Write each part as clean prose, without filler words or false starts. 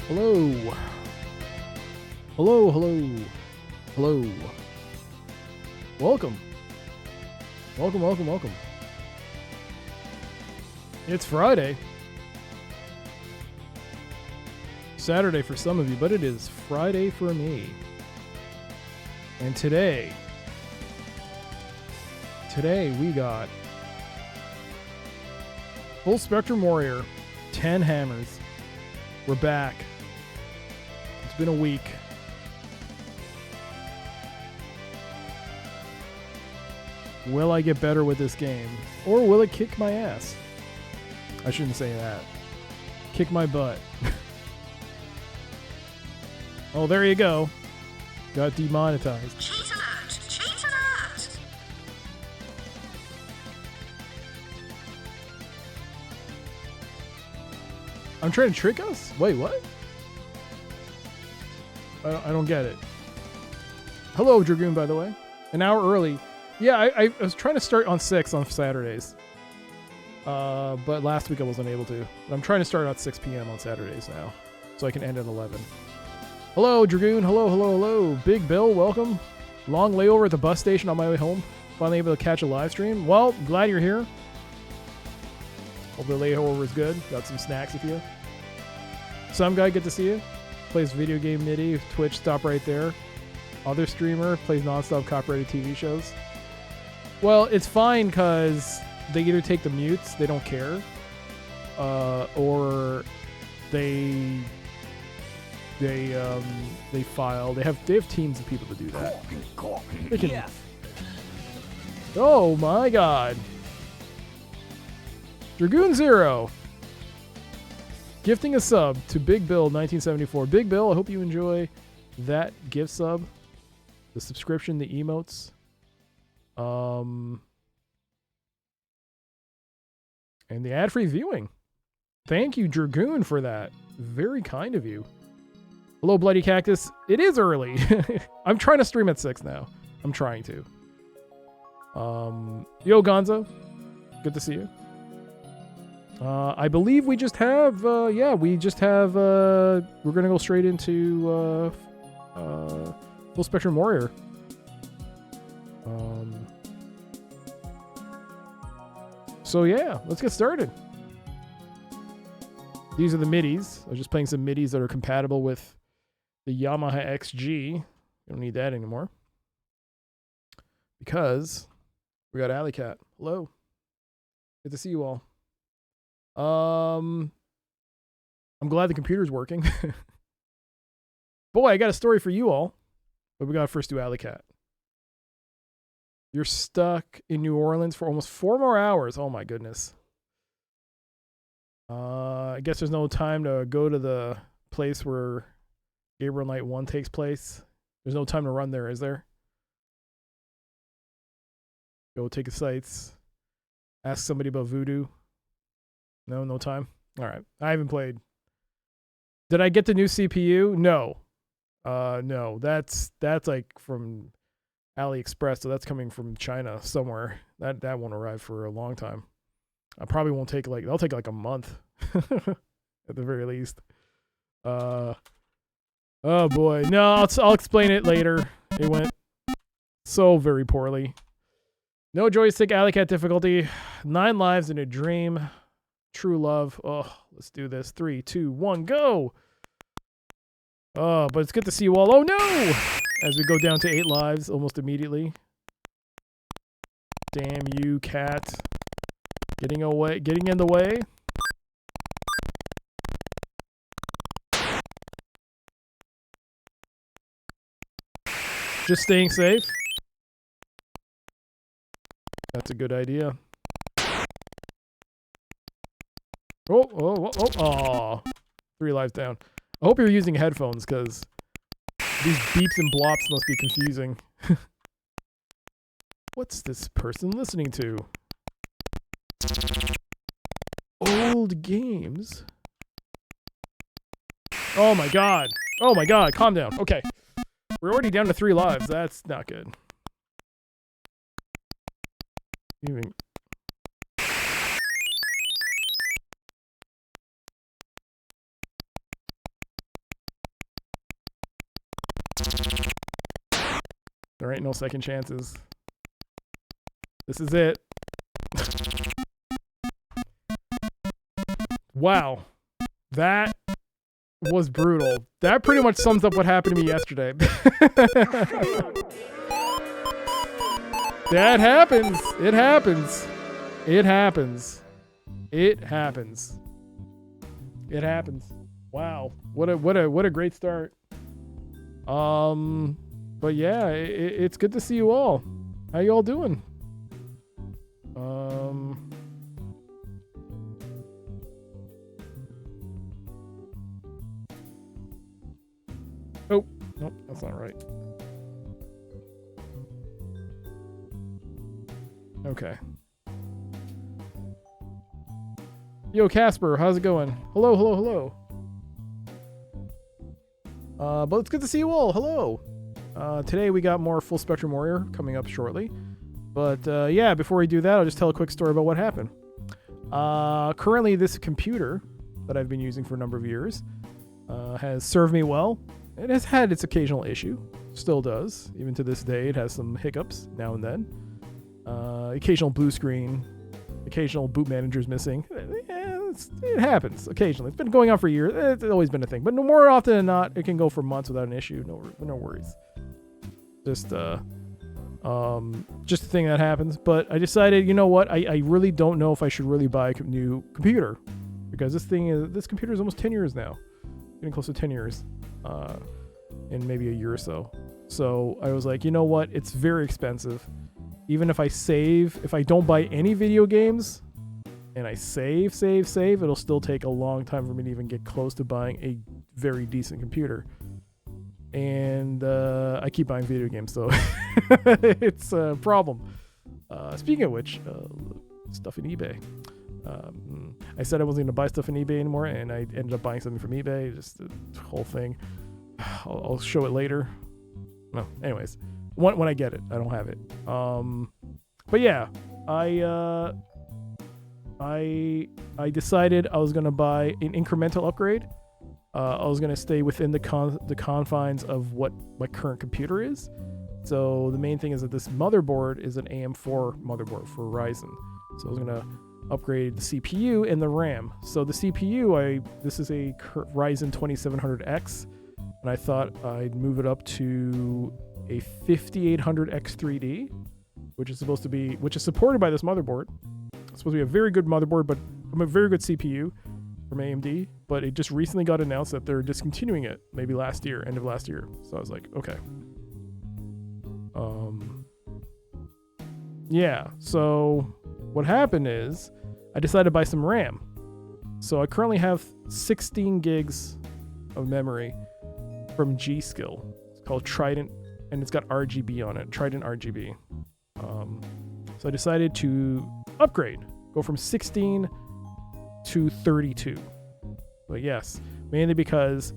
Hello. Hello, hello. Hello. Welcome. Welcome, welcome, welcome. It's Friday. Saturday for some of you, but it is Friday for me. And today we got Full Spectrum Warrior, 10 hammers. We're back. It's been a week. Will I get better with this game? Or will it kick my ass? I shouldn't say that. Kick my butt. Oh, there you go. Got demonetized. Cheat alert! Cheat alert! I'm trying to trick us? Wait, what? I don't get it. Hello, Dragoon, by the way. An hour early. Yeah, I was trying to start on 6 on Saturdays. But last week I wasn't able to. But I'm trying to start at 6 p.m. on Saturdays now. So I can end at 11. Hello, Dragoon. Hello, hello, hello. Big Bill, welcome. Long layover at the bus station on my way home. Finally able to catch a live stream. Well, glad you're here. Hope the layover was good. Got some snacks with you. Some guy, good to see you. Plays video game MIDI. Twitch, stop right there. Other streamer, plays non-stop copyrighted TV shows. Well, it's fine because they either take the mutes, they don't care, or they file. They have teams of people to do that. They can, oh my God! Dragoon Zero gifting a sub to Big Bill 1974. Big Bill, I hope you enjoy that gift sub, the subscription, the emotes. And the ad-free viewing. Thank you, Dragoon, for that. Very kind of you. Hello, Bloody Cactus. It is early. I'm trying to stream at 6 now. I'm trying to. Yo, Gonzo. Good to see you. I believe we just have, we're going to go straight into, Full Spectrum Warrior. So yeah, let's get started. These are the midis. I was just playing some midis that are compatible with the Yamaha XG. We don't need that anymore. Because we got Alley Cat. Hello. Good to see you all. I'm glad the computer's working. Boy, I got a story for you all. But we gotta first do Alley Cat. You're stuck in New Orleans for almost 4 more hours. Oh my goodness. I guess there's no time to go to the place where Gabriel Knight 1 takes place. There's no time to run there, is there? Go take the sights. Ask somebody about voodoo. No time? Alright. I haven't played. Did I get the new CPU? No. No. That's like from AliExpress, so that's coming from China somewhere. That won't arrive for a long time. I probably won't take that'll take like a month at the very least. Oh boy. No, I'll explain it later. It went so very poorly. No joystick, Alley Cat difficulty. 9 lives in a dream. True love. Oh, let's do this. 3, 2, 1, go! Oh, but it's good to see you all. Oh no! As we go down to 8 lives almost immediately. Damn you, cat. Getting in the way. Just staying safe. That's a good idea. Oh. 3 lives down. I hope you're using headphones, because these beeps and blops must be confusing. What's this person listening to? Old games? Oh my god. Oh my god, calm down. Okay. We're already down to 3 lives. That's not good. Even... There ain't no second chances. This is it. Wow. That was brutal. That pretty much sums up what happened to me yesterday. That happens. It happens. It happens. It happens. It happens. Wow. What a great start. But yeah, it's good to see you all. How you all doing? Oh, nope, that's not right. Okay. Yo, Casper, how's it going? Hello, hello, hello. But it's good to see you all. Hello. Today we got more Full Spectrum Warrior coming up shortly. But yeah, before we do that, I'll just tell a quick story about what happened. Currently, this computer that I've been using for a number of years has served me well. It has had its occasional issue. Still does. Even to this day, it has some hiccups now and then. Occasional blue screen. Occasional boot managers missing. It happens occasionally. It's been going on for years. It's always been a thing. But no more often than not, it can go for months without an issue. No worries. Just a thing that happens. But I decided, you know what? I really don't know if I should really buy a new computer, because this computer is almost 10 years now, getting close to 10 years, in maybe a year or so. So I was like, you know what? It's very expensive. Even if I don't buy any video games, and I save, it'll still take a long time for me to even get close to buying a very decent computer. And I keep buying video games, so it's a problem. Speaking of which, stuff in eBay. I said I wasn't going to buy stuff in eBay anymore, and I ended up buying something from eBay. Just the whole thing. I'll show it later. No, anyways, when I get it, I don't have it. But yeah, I decided I was going to buy an incremental upgrade. I was going to stay within the confines of what my current computer is. So the main thing is that this motherboard is an AM4 motherboard for Ryzen. So I was going to upgrade the CPU and the RAM. So the CPU, this is a Ryzen 2700X, and I thought I'd move it up to a 5800X3D, which is supported by this motherboard. It's supposed to be a very good motherboard, but a very good CPU from AMD, but it just recently got announced that they're discontinuing it, maybe end of last year. So I was like, okay. Yeah, so what happened is I decided to buy some RAM. So I currently have 16 gigs of memory from G-Skill. It's called Trident, and it's got RGB on it, Trident RGB. So I decided to upgrade, go from 16 to 32. But yes, mainly because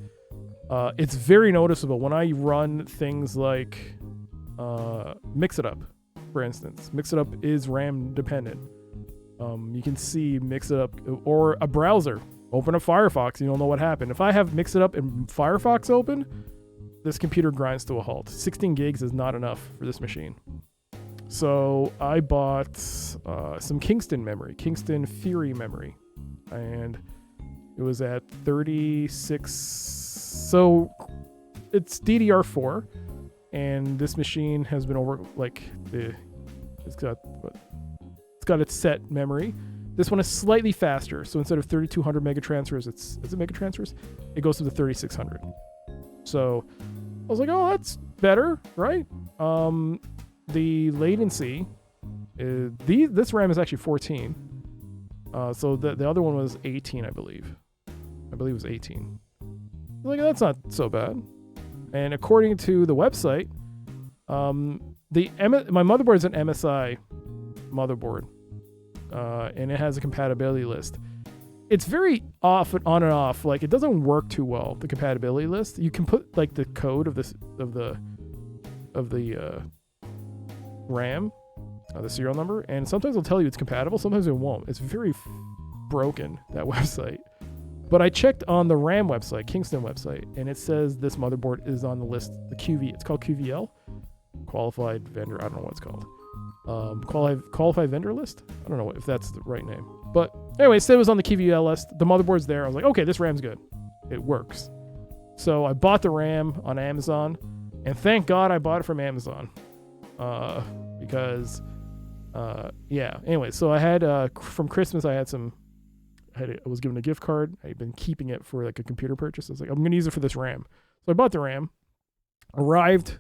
it's very noticeable when I run things like Mix It Up, for instance. Mix It Up is RAM dependent. You can see Mix It Up, or a browser. Open up Firefox, and you'll know what happened. If I have Mix It Up and Firefox open, this computer grinds to a halt. 16 gigs is not enough for this machine. So I bought some Kingston Fury memory, and it was at 36. So it's DDR4, and this machine has been it's got its set memory. This one is slightly faster, so instead of 3200 megatransfers, is it megatransfers? It goes to the 3600. So I was like, oh, that's better, right? The latency, this RAM is actually 14. So the other one was 18, I believe. I believe it was 18. Like, that's not so bad. And according to the website, my motherboard is an MSI motherboard, and it has a compatibility list. It's very on and off. Like, it doesn't work too well, the compatibility list. You can put like the code of the RAM, the serial number, and sometimes it'll tell you it's compatible, sometimes it won't. It's very broken, that website. But I checked on the RAM website, Kingston website, and it says this motherboard is on the list, the QV. It's called QVL, qualified vendor. I don't know what it's called. Qualified vendor list. I don't know if that's the right name. But anyway, it said it was on the KVL list. The motherboard's there. I was like, okay, this RAM's good. It works. So I bought the RAM on Amazon, and thank God I bought it from Amazon, because yeah. Anyway, so I had from Christmas I was given a gift card. I had been keeping it for like a computer purchase. I was like, I'm gonna use it for this RAM. So I bought the RAM. Arrived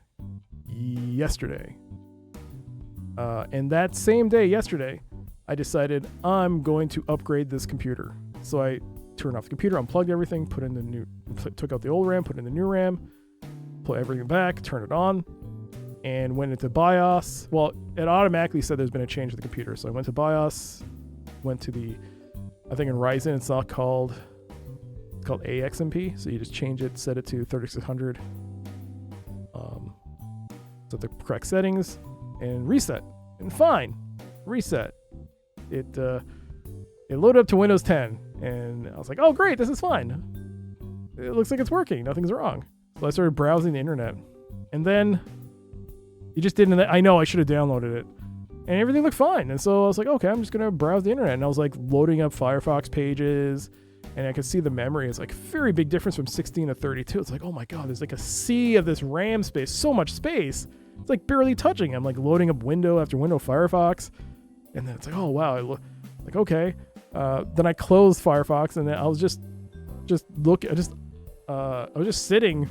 yesterday. And that same day, yesterday, I decided I'm going to upgrade this computer. So I turned off the computer, unplugged everything, took out the old RAM, put in the new RAM, put everything back, turned it on, and went into BIOS. Well, it automatically said there's been a change to the computer. So I went to BIOS, went to I think in Ryzen, it's called AXMP. So you just change it, set it to 3600. Set the correct settings and reset. And fine. Reset. It loaded up to Windows 10. And I was like, oh, great, this is fine. It looks like it's working. Nothing's wrong. So I started browsing the internet. And then it just didn't. I know I should have downloaded it. And everything looked fine. And so I was like, okay, I'm just going to browse the internet. And I was like loading up Firefox pages. And I could see the memory is like very big difference from 16 to 32. It's like, oh my God, there's like a sea of this RAM space. So much space. It's like barely touching. I'm like loading up window after window Firefox. And then it's like, oh wow. Like, okay. Then I closed Firefox and then I was just I was just sitting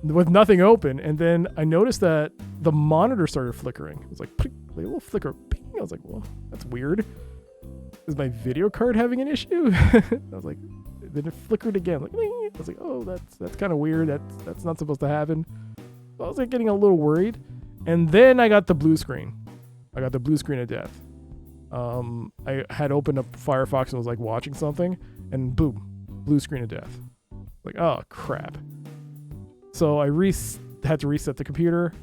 with nothing open. And then I noticed that the monitor started flickering. It was like a little flicker. Ping. I was like, well, that's weird. Is my video card having an issue? I was like, then it flickered again. Like, I was like, oh, that's kind of weird. That's not supposed to happen. So I was like getting a little worried. And then I got the blue screen. I got the blue screen of death. I had opened up Firefox and was like watching something, and boom, blue screen of death. Like, oh crap. So I had to reset the computer.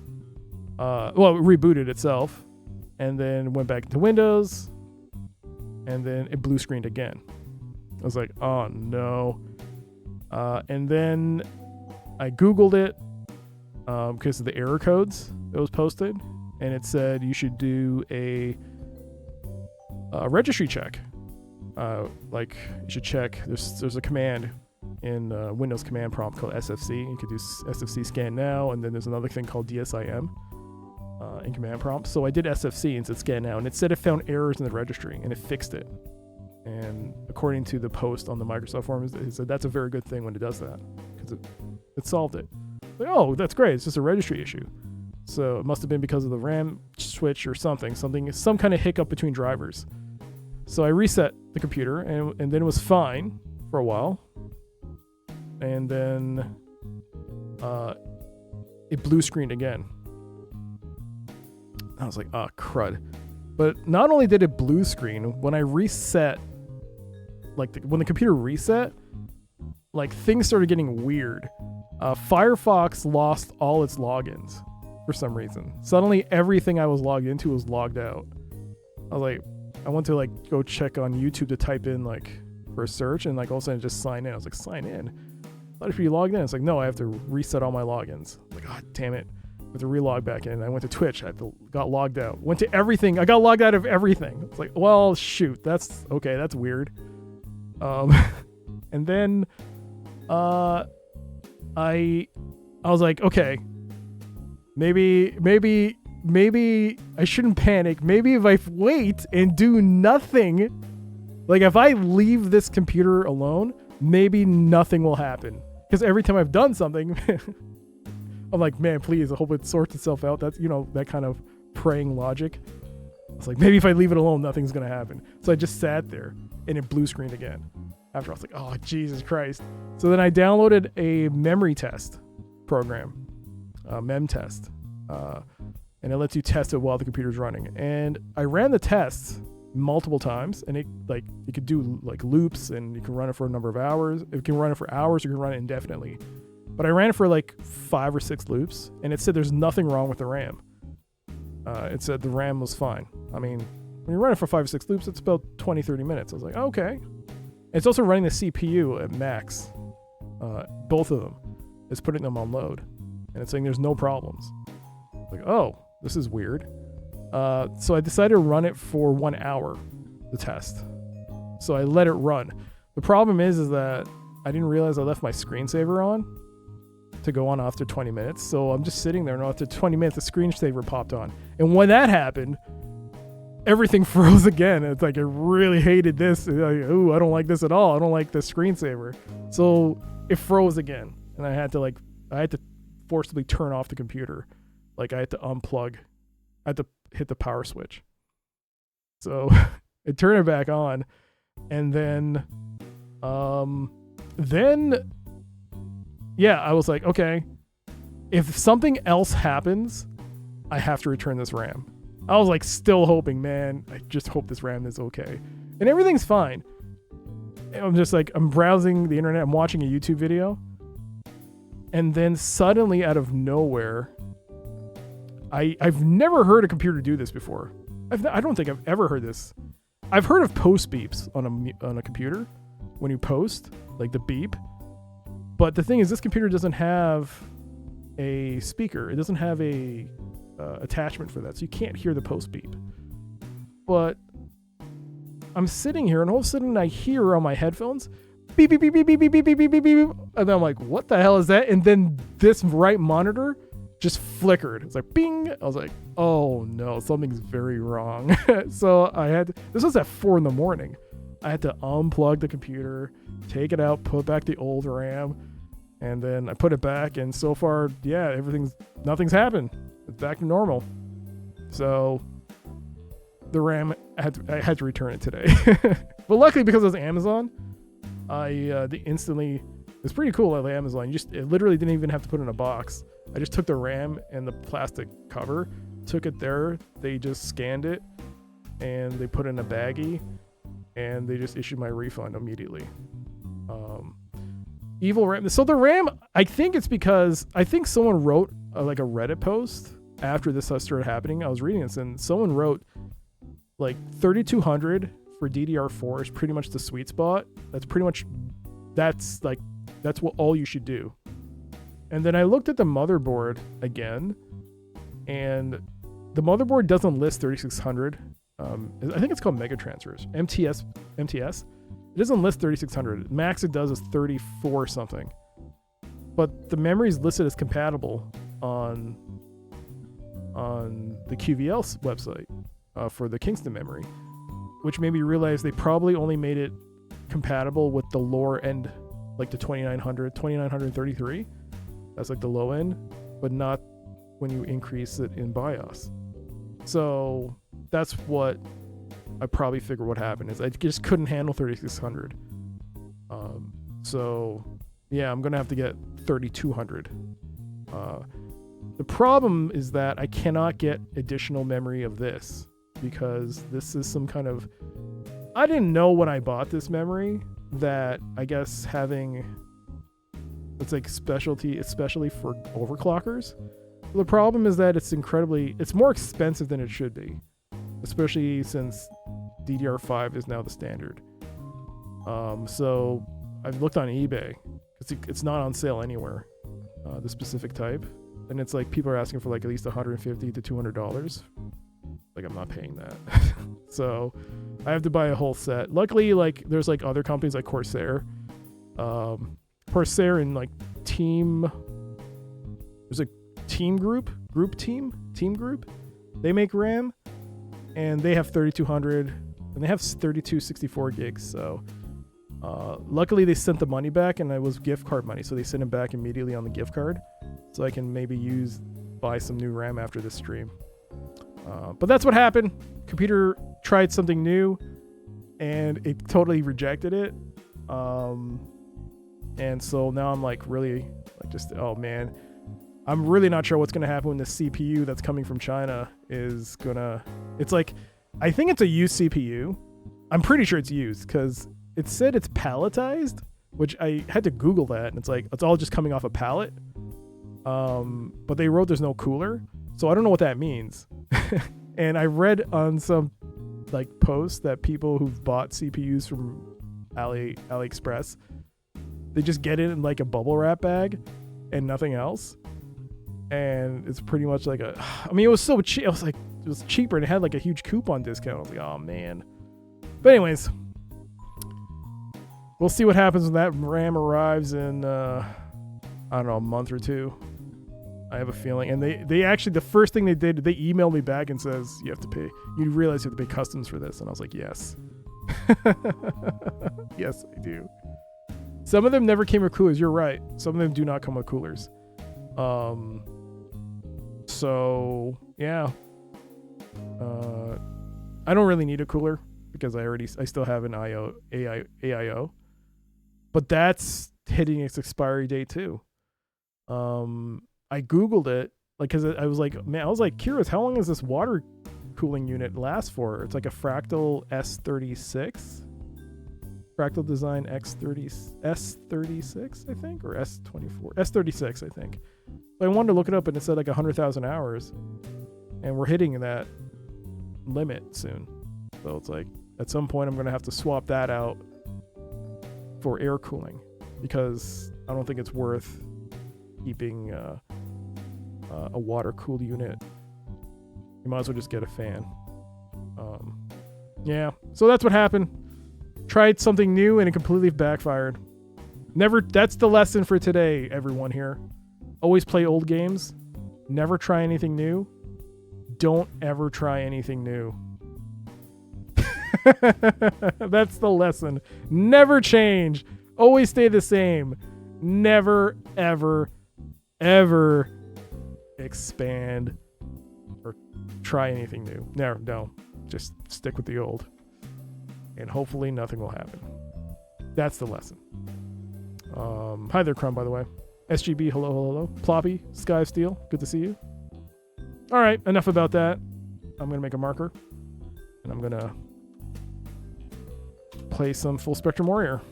It rebooted itself, and then went back to Windows, and then it blue screened again. I was like, oh no. And then I Googled it because of the error codes that was posted, and it said you should do a registry check. Like you should check. There's a command in Windows command prompt called SFC. You could do SFC scan now, and then there's another thing called DSIM in command prompt. So I did SFC and said scan now, and it said it found errors in the registry, and it fixed it. And according to the post on the Microsoft forums, it said that's a very good thing when it does that, because it solved it. Like, oh, that's great. It's just a registry issue. So it must have been because of the RAM switch or some kind of hiccup between drivers. So I reset the computer, and then it was fine for a while. And then it blue screened again. I was like, oh, crud. But not only did it blue screen, when I reset, when the computer reset, like things started getting weird. Firefox lost all its logins for some reason. Suddenly everything I was logged into was logged out. I was like, I went to like go check on YouTube to type in like for a search, and like all of a sudden just sign in. I was like, sign in? I thought if you logged in, it's like, no, I have to reset all my logins. I'm like, god damn it. I have to relog back in. I went to Twitch. Got logged out. Went to everything. I got logged out of everything. It's like, well, shoot. That's okay. That's weird. And then I was like, okay, maybe I shouldn't panic. Maybe if I wait and do nothing, like if I leave this computer alone, maybe nothing will happen. Because every time I've done something, I'm like, man, please, I hope it sorts itself out. That's, that kind of praying logic. It's like, maybe if I leave it alone, nothing's going to happen. So I just sat there, and it blue screened again. After I was like, oh, Jesus Christ. So then I downloaded a memory test program, mem test. And it lets you test it while the computer's running. And I ran the tests multiple times, and it could do like loops, and you can run it for a number of hours. It can run it for hours, or you can run it indefinitely. But I ran it for like 5 or 6 loops, and it said there's nothing wrong with the RAM. It said the RAM was fine. I mean, when you run it for 5 or 6 loops, it's about 20-30 minutes. I was like, okay. It's also running the CPU at max. Both of them. It's putting them on load. And it's saying there's no problems. Like, oh, this is weird. So I decided to run it for 1 hour, the test. So I let it run. The problem is that I didn't realize I left my screensaver on to go on after 20 minutes. So I'm just sitting there, and after 20 minutes, the screensaver popped on. And when that happened, everything froze again. It's like I really hated this. Like, ooh, I don't like this at all. I don't like the screensaver. So it froze again, and I had to forcibly turn off the computer. Like I had to unplug. I had to hit the power switch. So it turned it back on, and then yeah, I was like, okay, if something else happens, I have to return this RAM. I was like still hoping, man, I just hope this RAM is okay. And everything's fine. And I'm just like, I'm browsing the internet, I'm watching a YouTube video, and then suddenly out of nowhere, I've never heard a computer do this before. I don't think I've ever heard this. I've heard of post beeps on a computer when you post, like the beep. But the thing is, this computer doesn't have a speaker. It doesn't have a attachment for that, so you can't hear the post beep. But I'm sitting here, and all of a sudden I hear on my headphones, beep, beep, beep, beep, beep, beep, beep, beep, beep, beep, beep. And then I'm like, what the hell is that? And then this right monitor just flickered. It's like, bing. I was like, oh no, something's very wrong. So this was at 4 a.m. I had to unplug the computer, take it out, put back the old RAM, and then I put it back, and so far, yeah, nothing's happened. It's back to normal. So the RAM, I had to return it today. But luckily, because it was Amazon, it's pretty cool at Amazon. It literally didn't even have to put it in a box. I just took the RAM and the plastic cover, took it there. They just scanned it, and they put it in a baggie, and they just issued my refund immediately. Evil RAM. So the RAM, I think it's because someone wrote a Reddit post after this started happening. I was reading this, and someone wrote like 3200 for DDR4 is pretty much the sweet spot. That's what all you should do. And then I looked at the motherboard again, and the motherboard doesn't list 3600. I think it's called Mega Transfers, MTS. It doesn't list 3600. Max it does is 34 something. But the memory is listed as compatible on the QVL website for the Kingston memory, which made me realize they probably only made it compatible with the lower end, like the 2933. That's like the low end, but not when you increase it in BIOS. So that's what I probably figured what happened is I just couldn't handle 3600. So yeah, I'm gonna have to get 3200. The problem is that I cannot get additional memory of this because this is some kind of, I didn't know when I bought this memory that I guess it's like specialty, especially for overclockers. The problem is that it's more expensive than it should be, especially since DDR5 is now the standard. So I've looked on eBay. It's not on sale anywhere, the specific type. And it's like people are asking for like at least $150 to $200. Like I'm not paying that. So I have to buy a whole set. Luckily, like there's like other companies like Corsair. Corsair and like Team. There's a Team Group. They make RAM, and they have 3200, and they have 3264 gigs. So luckily they sent the money back, and it was gift card money, so they sent it back immediately on the gift card, so I can maybe buy some new RAM after this stream. But that's what happened. Computer tried something new, and it totally rejected it. And so now I'm like really like just, oh man, I'm really not sure what's going to happen when the CPU that's coming from China is it's like, I think it's a used CPU. I'm pretty sure it's used because it said it's palletized, which I had to Google that, and it's like, it's all just coming off a pallet. But they wrote there's no cooler. So I don't know what that means. And I read on some like posts that people who've bought CPUs from AliExpress, they just get it in like a bubble wrap bag and nothing else. And it's pretty much like I mean, it was so cheap. I was like, it was cheaper and it had like a huge coupon discount. I was like, oh man. But anyways, we'll see what happens when that RAM arrives in, I don't know, a month or two. I have a feeling. And they actually, the first thing they did, they emailed me back and says, you have to pay, you realize you have to pay customs for this. And I was like, yes. Yes, I do. Some of them never came with coolers. You're right. Some of them do not come with coolers. So yeah, I don't really need a cooler because I still have an AIO, but that's hitting its expiry date too. I Googled it, like, cause I was like, man, I was like curious, how long does this water cooling unit last for? It's like a Fractal S36, Fractal Design S36, I think, or S24, S36, I think. So I wanted to look it up and it said like 100,000 hours, and we're hitting that limit soon. So it's like at some point I'm going to have to swap that out for air cooling because I don't think it's worth keeping a water cooled unit. You might as well just get a fan. Yeah, so that's what happened. Tried something new and it completely backfired. That's the lesson for today, everyone here. Always play old games. Never try anything new. Don't ever try anything new. That's the lesson. Never change. Always stay the same. Never, ever, ever expand or try anything new. Never, no. Just stick with the old. And hopefully nothing will happen. That's the lesson. Hi there, Crumb, by the way. SGB, hello, hello, hello. Ploppy, Sky of Steel, good to see you. All right, enough about that. I'm going to make a marker. And I'm going to play some Full Spectrum Warrior.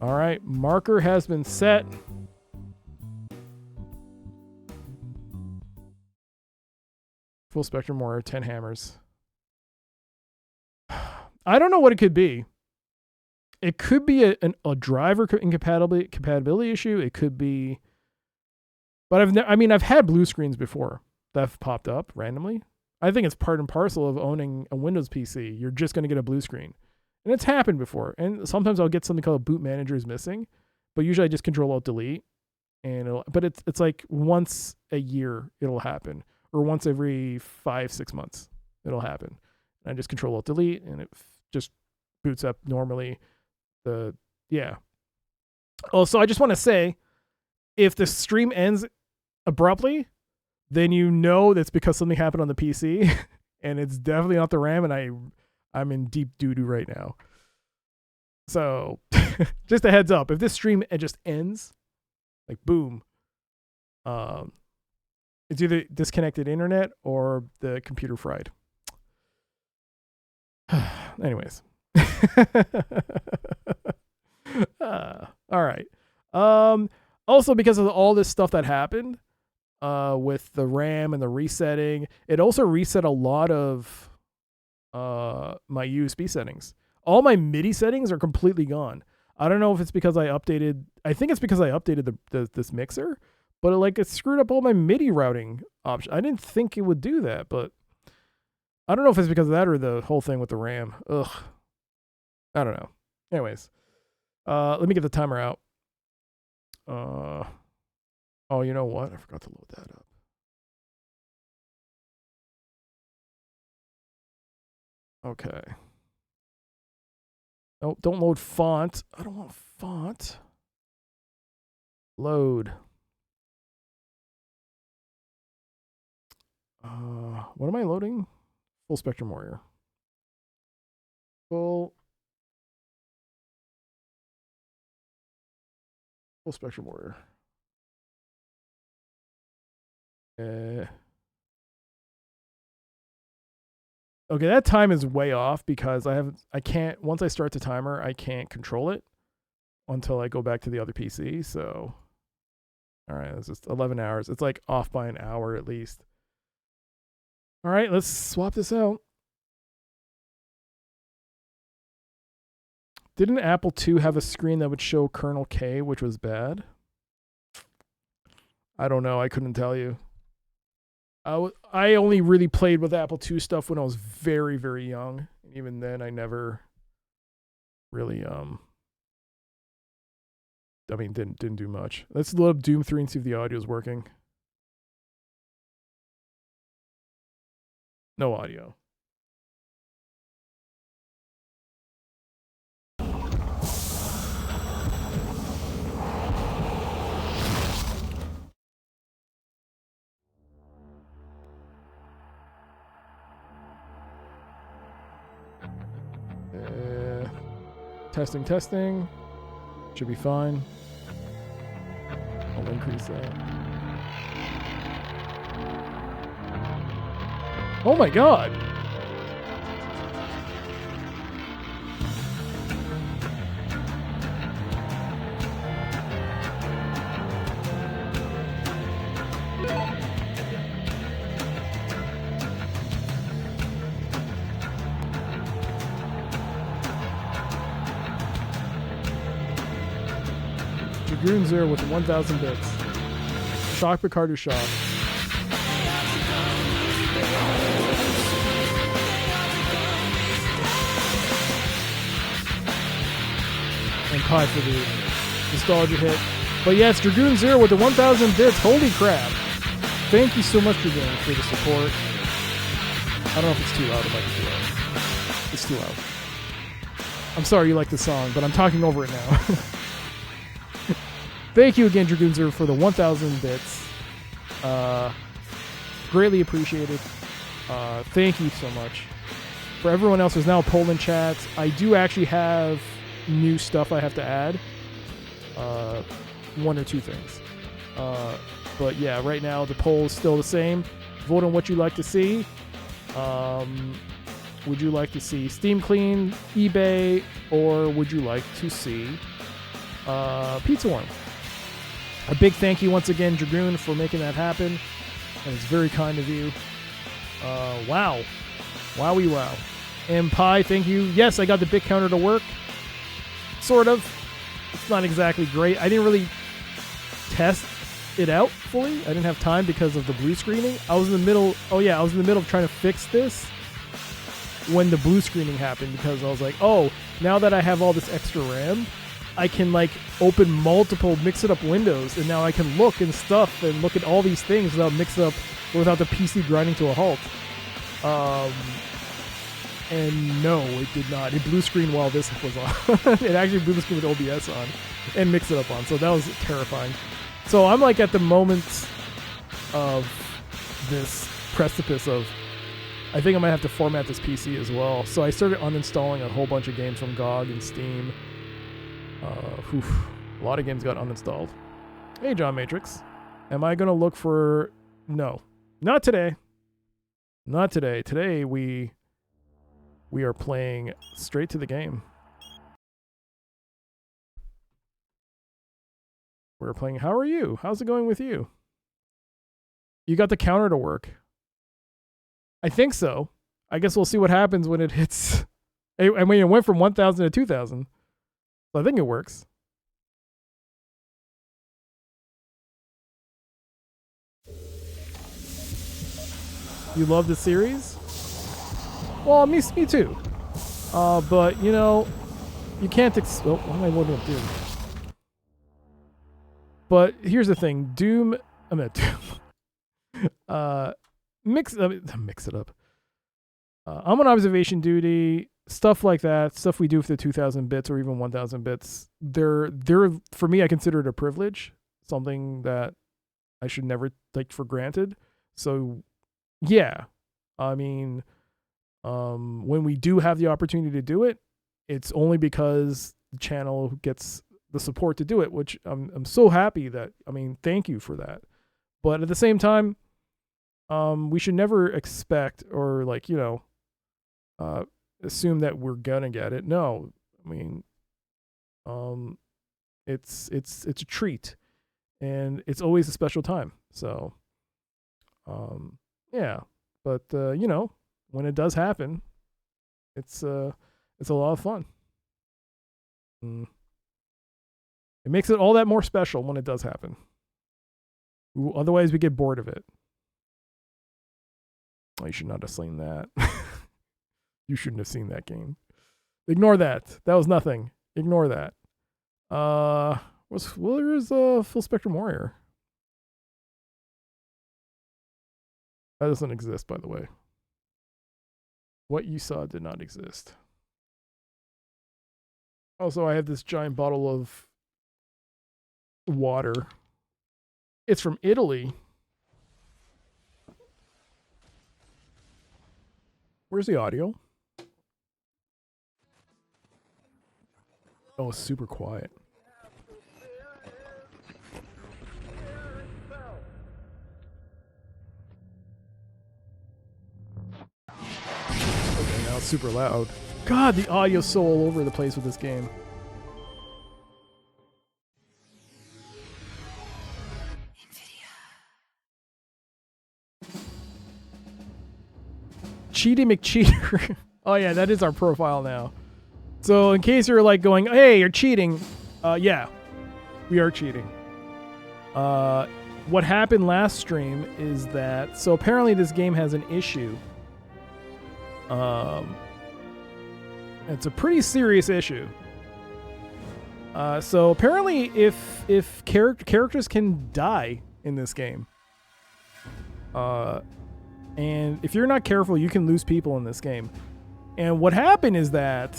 All right, marker has been set. Full Spectrum Warrior, 10 hammers. I don't know what it could be. It could be a driver compatibility issue. It could be, but I've had blue screens before that have popped up randomly. I think it's part and parcel of owning a Windows PC. You're just going to get a blue screen, and it's happened before. And sometimes I'll get something called boot manager is missing, but usually I just Control Alt Delete, but it's like once a year it'll happen, or once every 5-6 months it'll happen. And I just Control Alt Delete, and it just boots up normally. Also, I just want to say, if the stream ends abruptly, then you know that's because something happened on the PC, and it's definitely not the RAM, and I'm in deep doo-doo right now. So, just a heads up, if this stream just ends, like boom, it's either disconnected internet or the computer fried. Anyways. All right. Also, because of all this stuff that happened with the RAM and the resetting, it also reset a lot of my USB settings. All my MIDI settings are completely gone. I don't know if it's because I updated. I think it's because I updated this mixer, but it screwed up all my MIDI routing options. I didn't think it would do that, but I don't know if it's because of that or the whole thing with the RAM. Ugh. I don't know. Anyways, let me get the timer out. Oh, you know what? I forgot to load that up. Okay. Oh, don't load font. I don't want font. Load. What am I loading? Full Spectrum Warrior. Full Spectrum Warrior. Okay, that time is way off because I can't, once I start the timer, I can't control it until I go back to the other PC. So, all right, it's just 11 hours. It's like off by an hour at least. All right, let's swap this out. Didn't Apple II have a screen that would show kernel K, which was bad? I don't know. I couldn't tell you. I only really played with Apple II stuff when I was very, very young. Even then, I never really didn't do much. Let's load up Doom 3 and see if the audio is working. No audio. Testing. Should be fine. I'll increase that. Oh my god! Dragoon Zero with 1,000 bits. Shock Picardo Shock. And Pi for the nostalgia hit. But yeah, it's Dragoon Zero with the 1,000 bits. Holy crap. Thank you so much, Dragoon, for the support. I don't know if it's too loud. It might be too loud. It's too loud. I'm sorry you like the song, but I'm talking over it now. Thank you again, Dragoon Zero, for the 1,000 bits. Greatly appreciated. Thank you so much. For everyone else, there's now a poll in chat. I do actually have new stuff I have to add. One or two things. But yeah, right now the poll is still the same. Vote on what you'd like to see. Would you like to see Steam Clean, eBay, or would you like to see Pizza Worm? A big thank you once again, Dragoon, for making that happen. That is very kind of you. Wow. Wowie wow. And Pi, thank you. Yes, I got the bit counter to work. Sort of. It's not exactly great. I didn't really test it out fully. I didn't have time because of the blue screening. I was in the middle of trying to fix this when the blue screening happened, because I was like, oh, now that I have all this extra RAM, I can like open multiple mix-it-up windows, and now I can look and stuff and look at all these things without without the PC grinding to a halt. And no, it did not. It blue screen while this was on. It actually blue screen with OBS on and mix it up on. So that was terrifying. So I'm like at the moment of this precipice of, I think I might have to format this PC as well. So I started uninstalling a whole bunch of games from GOG and Steam. A lot of games got uninstalled. Hey, John Matrix. Am I going to look for... No. Not today. Not today. Today we are playing straight to the game. We're playing... How are you? How's it going with you? You got the counter to work. I think so. I guess we'll see what happens when it hits... I mean, it went from 1,000 to 2,000. So I think it works. You love the series? Well, me too. But, you know, you can't... Oh, what am I loading up Doom? But here's the thing. Doom... I'm at Doom. Mix it up. I'm on observation duty. Stuff like that. Stuff we do for the 2,000 bits or even 1,000 bits. They're for me, I consider it a privilege. Something that I should never take for granted. So, yeah. I mean... when we do have the opportunity to do it, it's only because the channel gets the support to do it, which I'm so happy that, I mean, thank you for that. But at the same time, we should never expect or like, you know, assume that we're gonna get it. No, I mean, it's a treat, and it's always a special time. So, yeah, but you know, when it does happen, it's a lot of fun. It makes it all that more special when it does happen. Otherwise, we get bored of it. Oh, you should not have seen that. You shouldn't have seen that game. Ignore that. That was nothing. Ignore that. Where's Full Spectrum Warrior? That doesn't exist, by the way. What you saw did not exist. Also, I have this giant bottle of water. It's from Italy. Where's the audio? Oh, it's super quiet. Okay, now it's super loud. God, the audio's so all over the place with this game. Cheaty McCheater. Oh yeah, that is our profile now. So in case you're like going, hey, you're cheating. Yeah, we are cheating. What happened last stream is that, so apparently this game has an issue. It's a pretty serious issue. So apparently if characters can die in this game. And if you're not careful, you can lose people in this game. And what happened is that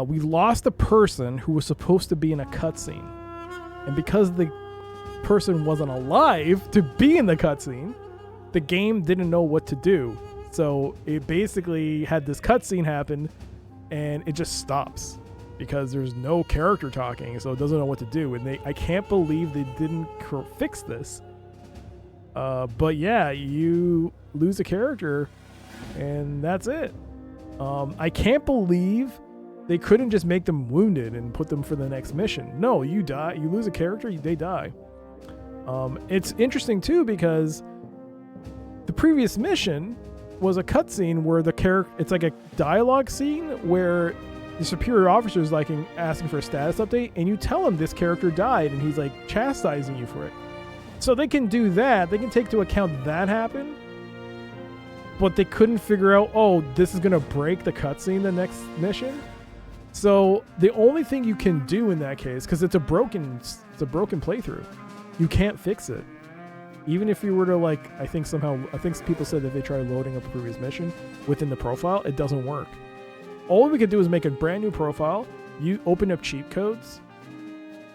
we lost a person who was supposed to be in a cutscene. And because the person wasn't alive to be in the cutscene, the game didn't know what to do. So it basically had this cutscene happen, and it just stops because there's no character talking, so it doesn't know what to do. And I can't believe they didn't fix this. But yeah, you lose a character, and that's it. I can't believe they couldn't just make them wounded and put them for the next mission. No, you die. You lose a character, they die. It's interesting too because the previous mission was a cutscene where the character, it's like a dialogue scene where the superior officer is like asking for a status update, and you tell him this character died, and he's like chastising you for it. So they can do that. They can take into account that happened, but they couldn't figure out, oh, this is gonna break the cutscene the next mission. So the only thing you can do in that case, because it's a broken playthrough, you can't fix it. Even if you were to I think people said that they tried loading up a previous mission within the profile, it doesn't work. All we could do is make a brand new profile, you open up cheat codes,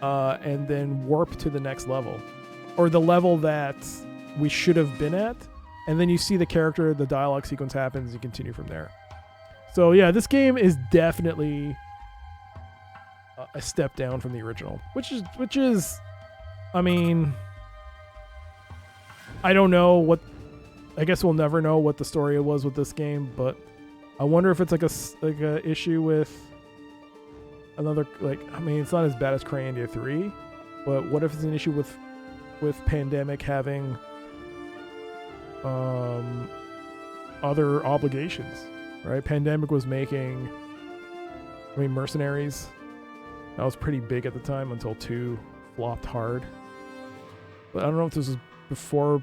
and then warp to the next level. Or the level that we should have been at, and then you see the character, the dialogue sequence happens, you continue from there. So yeah, this game is definitely a step down from the original, which is, I mean, I don't know what, I guess we'll never know what the story was with this game, but I wonder if it's like a issue with another, I mean, it's not as bad as Cray India 3, but what if it's an issue with Pandemic having other obligations, right? Pandemic was making, Mercenaries. That was pretty big at the time until 2 flopped hard. But I don't know if this was before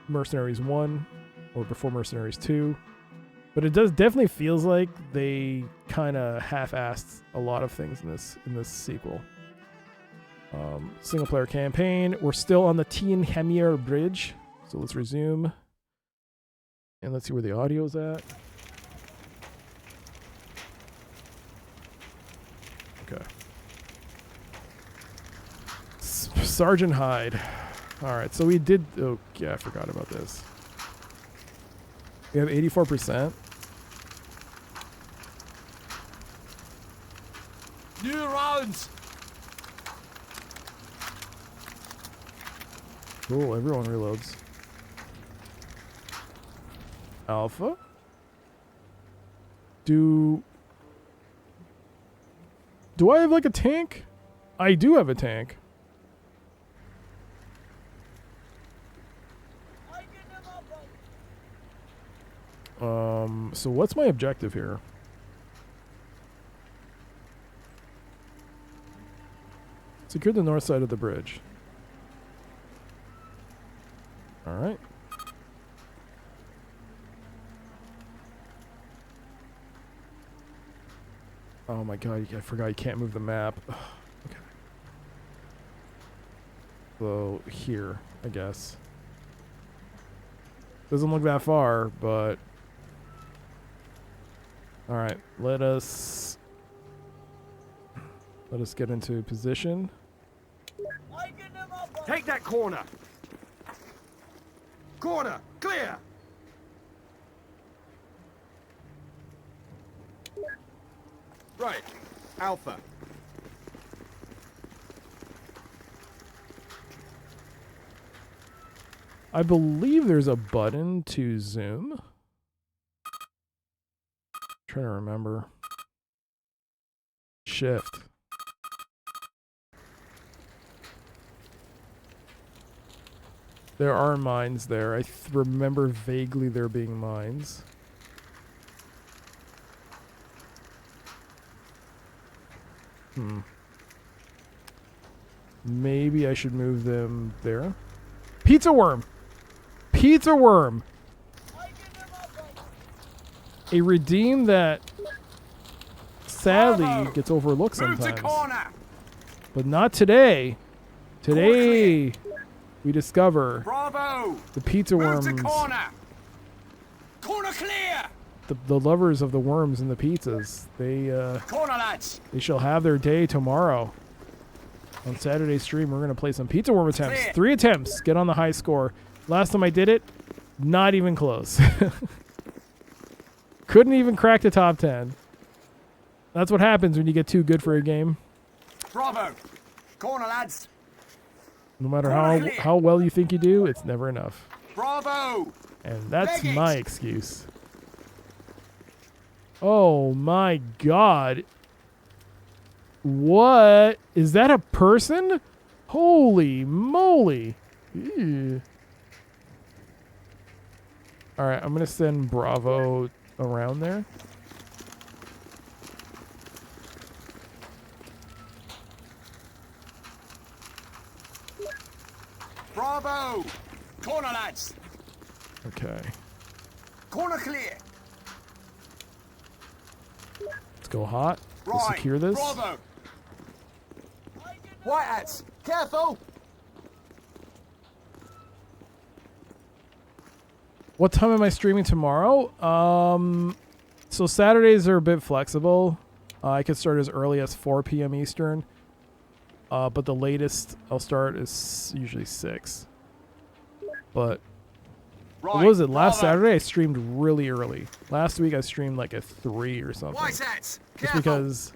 Mercenaries 1 or before Mercenaries 2. But it definitely feels like they kind of half-assed a lot of things in this sequel. Single player campaign. We're still on the Tien Hamir Bridge. So let's resume. And let's see where the audio's at. Okay. Sergeant Hyde. Alright, so we did... Oh, yeah, I forgot about this. We have 84%. New rounds! Cool, everyone reloads. Alpha? Do I have a tank? I do have a tank. So what's my objective here? Secure the north side of the bridge. All right. Oh my god, I forgot you can't move the map. Okay. So, here, I guess. Doesn't look that far, but... Alright, let us get into position. Take that corner. Corner, clear. Right, Alpha. I believe there's a button to zoom. Trying to remember. Shift. There are mines there. I remember vaguely there being mines. Maybe I should move them there. Pizza worm! Pizza worm! A redeem that sadly gets overlooked sometimes. But not today. Today we discover the pizza worms. Corner clear. The lovers of the worms and the pizzas. They shall have their day tomorrow. On Saturday's stream, we're going to play some pizza worm attempts. 3 attempts. Get on the high score. Last time I did it, not even close. Couldn't even crack the top 10. That's what happens when you get too good for a game. Bravo. Corner, lads. No matter how well you think you do, it's never enough. Bravo. And that's my excuse. Oh my god. What? Is that a person? Holy moly. Ew. Alright, I'm going to send Bravo around there. Bravo. Corner, lads. Okay. Corner clear. Let's go hot. We'll secure this. Bravo. White hats, careful. What time am I streaming tomorrow? So Saturdays are a bit flexible. I could start as early as 4 p.m. Eastern. But the latest I'll start is usually 6. But what was it? Last Saturday I streamed really early. Last week I streamed like at 3 or something. White hats, Just because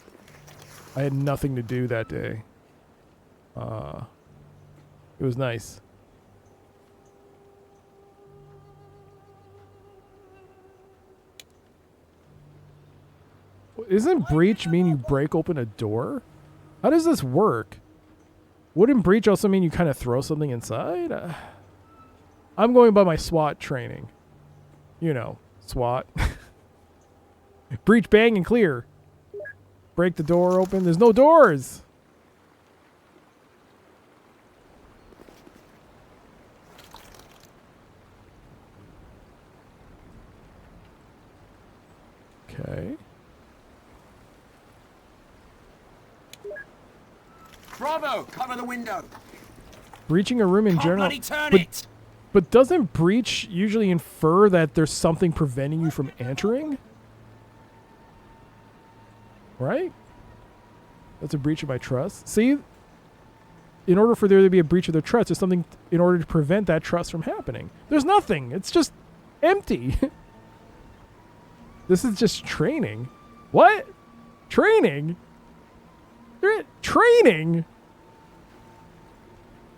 I had nothing to do that day. It was nice. Isn't breach mean you break open a door? How does this work? Wouldn't breach also mean you kind of throw something inside? I'm going by my SWAT training. You know, SWAT. Breach, bang, and clear. Break the door open. There's no doors. Okay. Bravo, cover the window. Breaching a room in general. But doesn't breach usually infer that there's something preventing you from entering? Right? That's a breach of my trust. See? In order for there to be a breach of their trust, there's something in order to prevent that trust from happening. There's nothing. It's just empty. This is just training. What? Training? Training?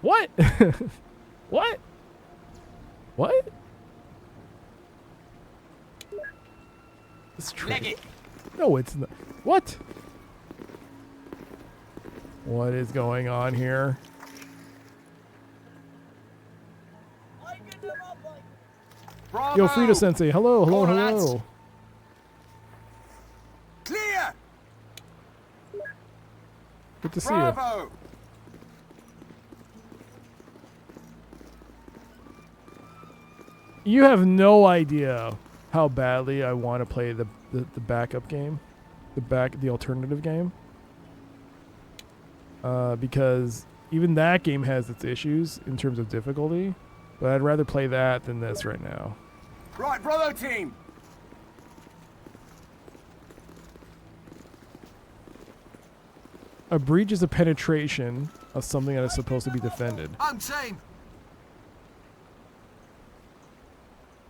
What? What? What? It's training. No, it's not. What? What is going on here? Bravo. Yo, Frida Sensei. Hello, hello, hello. Clear. Good to see Bravo. you. You have no idea how badly I want to play the backup game, the alternative game. Because even that game has its issues in terms of difficulty, but I'd rather play that than this right now. Right, Bravo team. A breach is a penetration of something that is supposed to be defended. I'm team.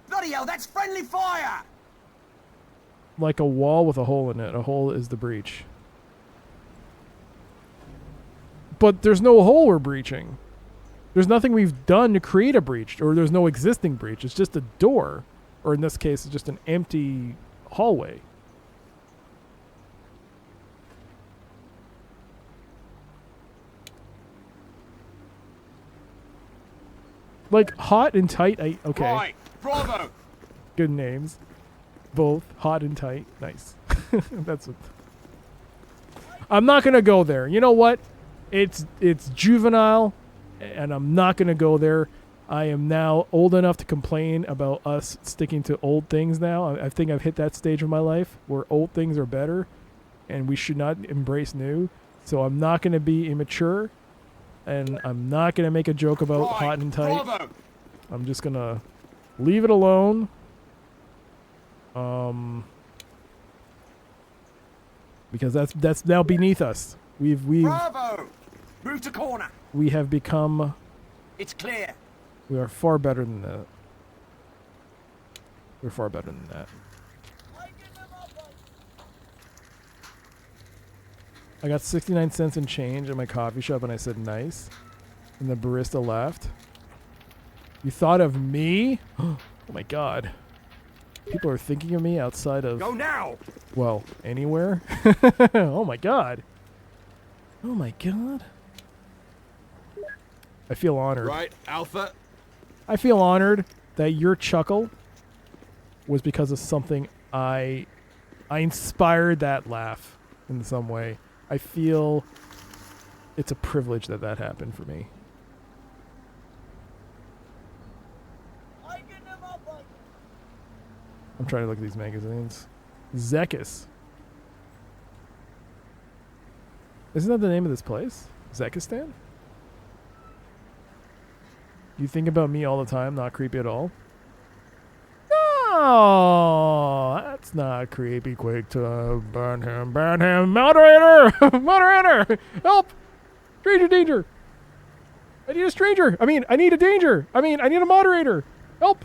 Bloody hell, that's friendly fire! Like a wall with a hole in it. A hole is the breach. But there's no hole we're breaching. There's nothing we've done to create a breach, or there's no existing breach. It's just a door. Or in this case, it's just an empty hallway. Like, hot and tight, okay. Right, Bravo. Good names. Both, hot and tight. Nice. That's what... I'm not going to go there. You know what? It's juvenile, and I'm not going to go there. I am now old enough to complain about us sticking to old things now. I think I've hit that stage of my life where old things are better, and we should not embrace new. So I'm not going to be immature, and I'm not going to make a joke about hot and tight. Bravo. I'm just going to leave it alone. Because that's now beneath us. We've Bravo. Move to corner. we have become... It's clear. We are far better than that. We're far better than that. I got 69 cents in change at my coffee shop and I said nice. And the barista laughed. You thought of me? Oh my god. People are thinking of me outside of... Go now. Well, anywhere? Oh my god. Oh my god. I feel honored. Right, Alpha. I feel honored that your chuckle was because of something I inspired that laugh in some way. I feel it's a privilege that that happened for me. I'm trying to look at these magazines. Zekis. Isn't that the name of this place? Zekistan? You think about me all the time, not creepy at all? No, that's not creepy. Quick to burn him, moderator, moderator, help, stranger danger. I need a stranger. I need a danger. I need a moderator. Help,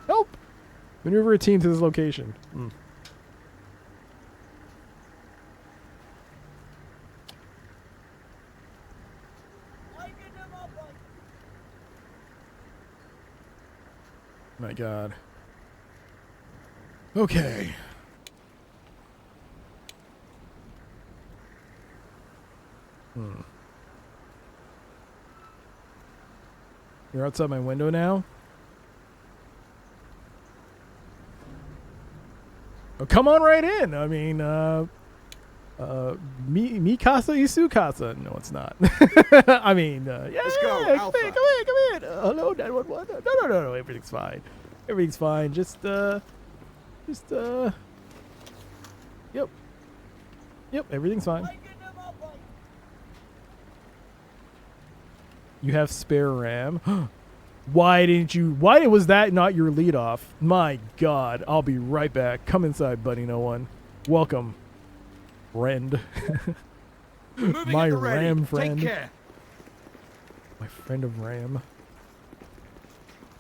help. Maneuver a team to this location. My god. Okay. You're outside my window now? Oh, come on right in. I mean, mi casa y su casa. No, it's not. I mean, yeah. Let's go, Come Alpha. in, come in. Hello, 911. No. Everything's fine. Everything's fine. Yep, everything's fine. You have spare RAM? Why was that not your lead off? My god, I'll be right back. Come inside, buddy, no one. Welcome, friend. My RAM friend. Take care. My friend of RAM.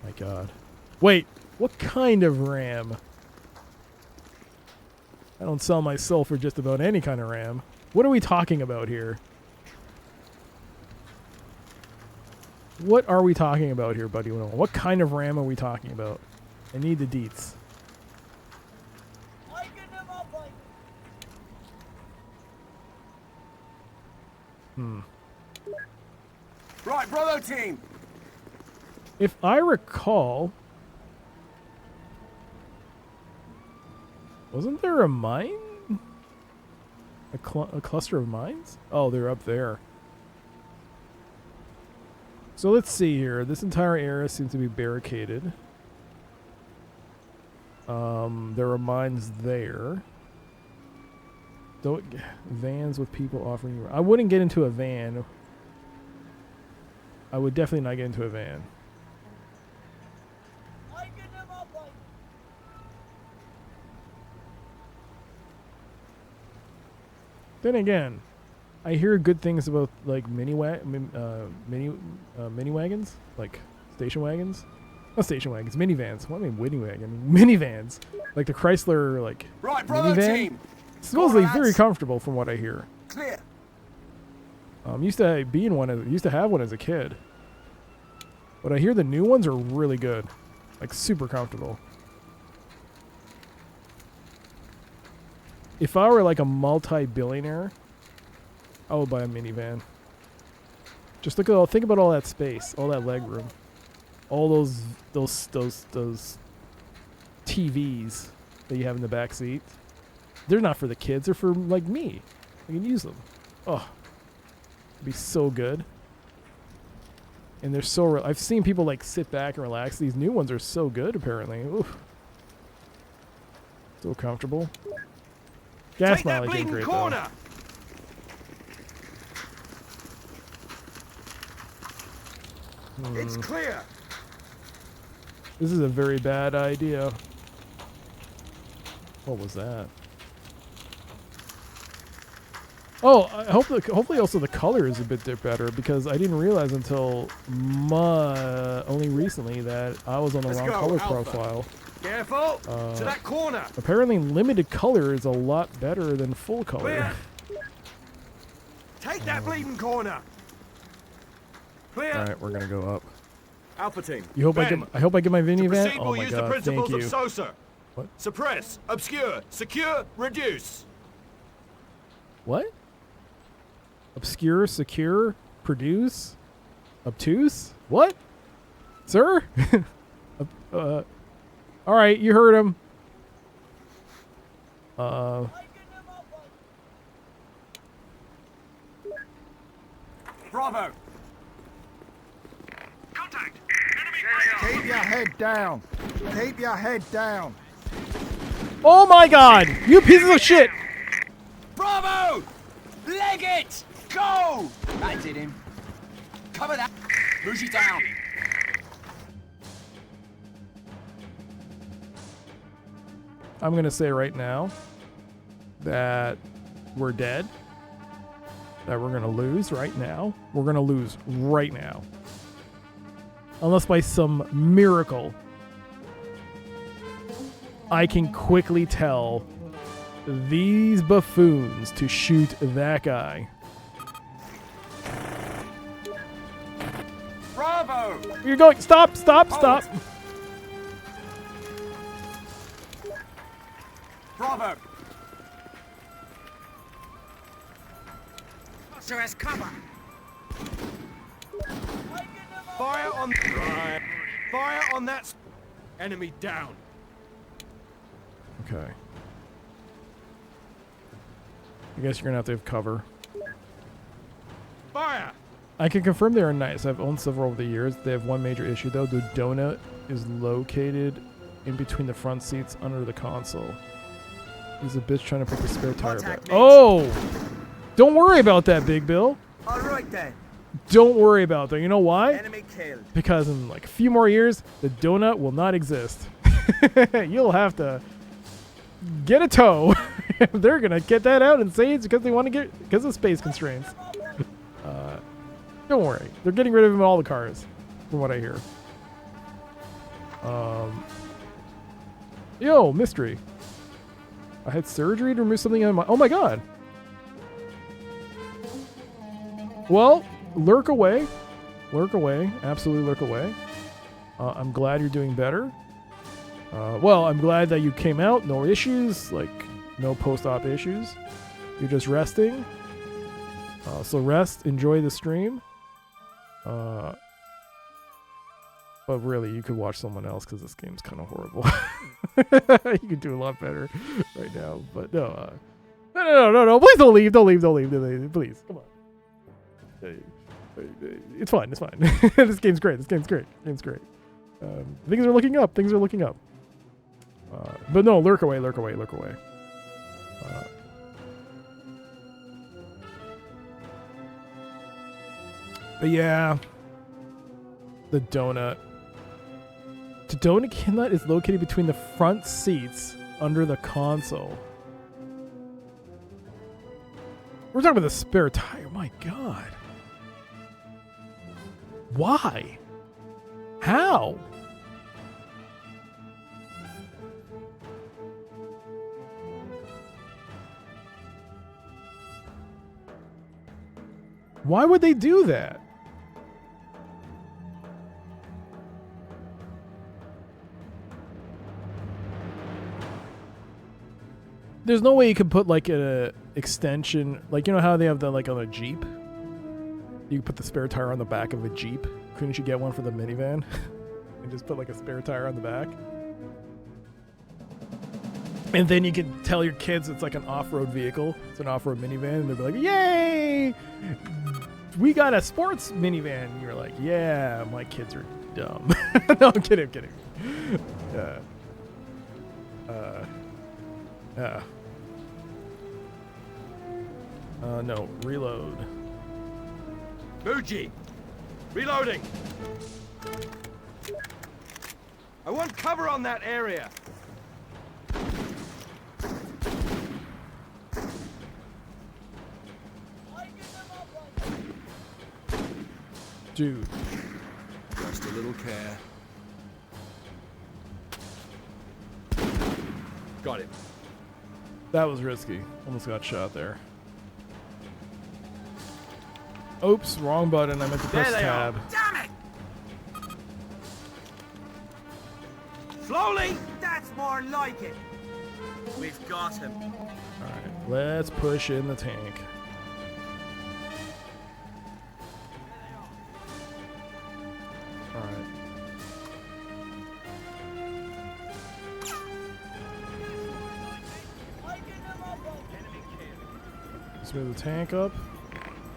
My god. Wait, what kind of RAM? I don't sell my soul for just about any kind of RAM. What are we talking about here? What are we talking about here, buddy? What kind of RAM are we talking about? I need the deets. Right, Bravo team. If I recall, wasn't there a mine? A cluster of mines? Oh, they're up there. So let's see here. This entire area seems to be barricaded. There are mines there. Don't vans with people offering you. I wouldn't get into a van. I would definitely not get into a van. Then again, I hear good things about like mini wagons, like station wagons. Not station wagons, minivans. What do I mean miniwagon? Minivans, like the Chrysler like Right, brother minivan. team. Supposedly Go on, very lads. comfortable from what I hear. Clear. Used to be in one. Used to have one as a kid. But I hear the new ones are really good, like super comfortable. If I were like a multi-billionaire, I would buy a minivan. Just look at all. Think about all that space, all that leg room, all those TVs that you have in the back seat. They're not for the kids. They're for like me. I can use them. Oh, it'd be so good. And they're so. I've seen people like sit back and relax. These new ones are so good. Apparently, oof, so comfortable. Gas Take that mileage ain't bleeding great corner. though. It's clear. This is a very bad idea. What was that? Oh, I hope hopefully also the color is a bit better because I didn't realize until only recently that I was on the Let's wrong go, color Alpha. profile. Careful. To that corner. Apparently limited color is a lot better than full color. Clear. Take that bleeding corner. Clear. All right, we're gonna go up. Alpha team. You hope Ben, I hope I get my to minivan. proceed, Oh we'll my use the god, thank principles you. of SOSA. What? Suppress, obscure, secure, reduce. What? Obscure, secure, produce, obtuse? What? Sir? All right, you heard him. Bravo. Contact. Keep your head down. Keep your head down. Oh my god! You pieces of shit! Bravo! Leg it! Go! That did him. Cover that. Push it down. I'm gonna say right now that we're dead. That we're gonna lose right now. We're gonna lose right now. Unless by some miracle I can quickly tell these buffoons to shoot that guy. Bravo! You're going. Stop! Stop! Stop! Bravo! So as cover. Fire on. Right. Fire on that. Enemy down. Okay. I guess you're gonna have to have cover. Fire! I can confirm they are nice. I've owned several over the years. They have one major issue though. The donut is located in between the front seats under the console. He's a bitch trying to put the spare tire back. Contact me. Oh! Don't worry about that, Big Bill. All right then. Don't worry about that. You know why? Enemy killed. Because in like a few more years, the donut will not exist. You'll have to get a tow. They're gonna get that out and say it's because they want to get because of space constraints. Don't worry, they're getting rid of him in all the cars, from what I hear. Yo, mystery. I had surgery to remove something on my. Oh my god. Well, lurk away, absolutely lurk away. I'm glad you're doing better. Well, I'm glad that you came out, no issues, like no post-op issues. You're just resting. So rest, enjoy the stream. But really, you could watch someone else because this game's kind of horrible. You could do a lot better right now. But no, no. Please don't leave. Please, come on. It's fine. It's fine. This game's great. Things are looking up. But no, lurk away, lurk away, lurk away. But yeah, the donut. The donut nut is located between the front seats under the console. We're talking about the spare tire. My God. Why? How? Why would they do that? There's no way you could put like a extension, like you know how they have the like on a Jeep? You could put the spare tire on the back of a Jeep. Couldn't you get one for the minivan? And just put like a spare tire on the back? And then you can tell your kids it's like an off-road vehicle. It's an off-road minivan, and they'll be like, "Yay! We got a sports minivan." And you're like, "Yeah, my kids are dumb." No, I'm kidding, I'm kidding. No, reload. Muji! Reloading! I want cover on that area! Dude. Just a little care. Got it. That was risky. Almost got shot there. Oops, wrong button. I meant to press tab. Damn it! Slowly! That's more like it. We've got him. Alright, let's push in the tank. Alright. Let's move the tank up.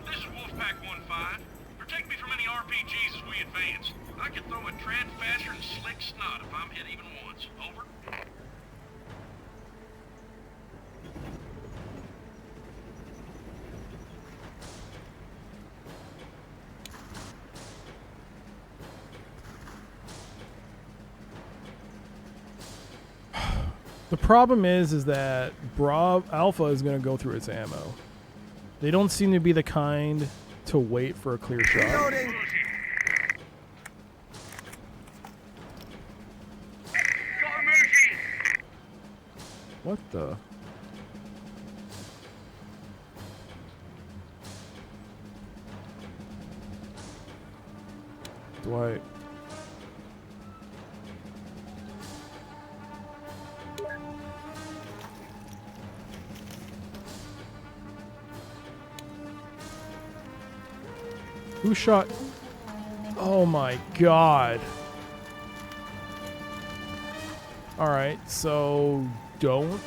This is Wolfpack 1-5. Protect me from any RPGs as we advance. I can throw a trad faster than slick snot if I'm hit even once. Over. The problem is that Alpha is going to go through its ammo. They don't seem to be the kind to wait for a clear shot. Reloading! What the? Dwight. Who shot? Oh my God. Alright, so don't.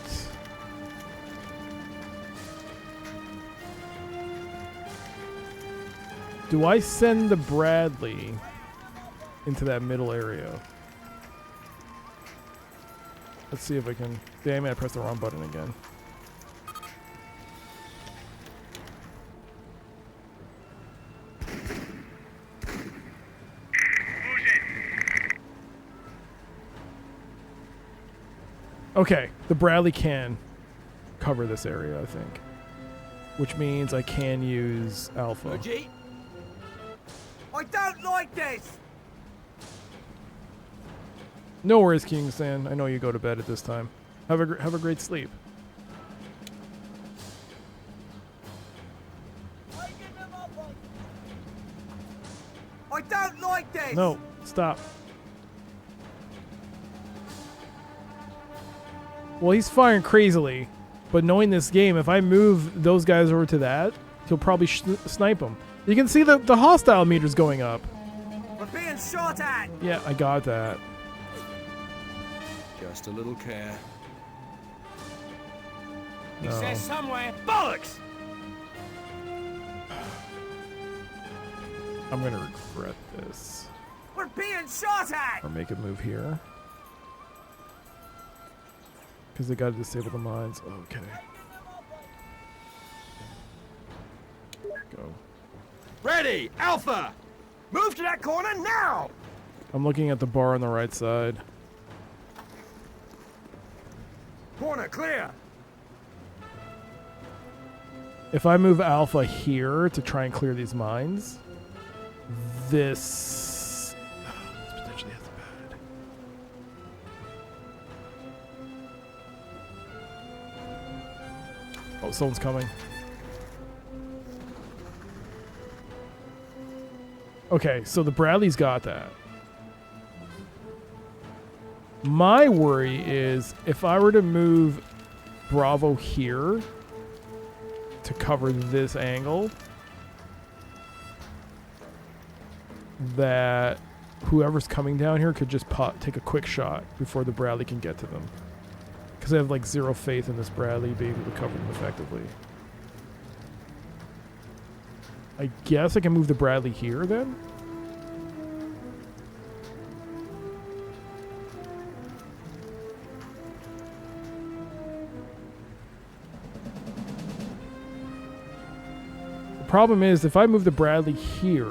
Do I send the Bradley into that middle area? Let's see if I can. Damn it, I pressed the wrong button again. Okay, the Bradley can cover this area, I think. Which means I can use Alpha. Muji? I don't like this! No worries, Kingston. I know you go to bed at this time. Have a great sleep. I don't like this! No, stop. Well, he's firing crazily, but knowing this game, if I move those guys over to that, he'll probably snipe them. You can see the hostile meters going up. We're being shot at! Yeah, I got that. Just a little care. No. He says somewhere, bollocks! I'm gonna regret this. We're being shot at! Or make a move here. Because they got to disable the mines. Okay. Go. Ready, Alpha! Move to that corner now! I'm looking at the bar on the right side. Corner clear! If I move Alpha here to try and clear these mines, this potentially has bad. Oh, someone's coming. Okay, so the Bradley's got that. My worry is if I were to move Bravo here to cover this angle, that whoever's coming down here could just take a quick shot before the Bradley can get to them. Because I have like zero faith in this Bradley being able to cover them effectively. I guess I can move the Bradley here then? The problem is if I move the Bradley here,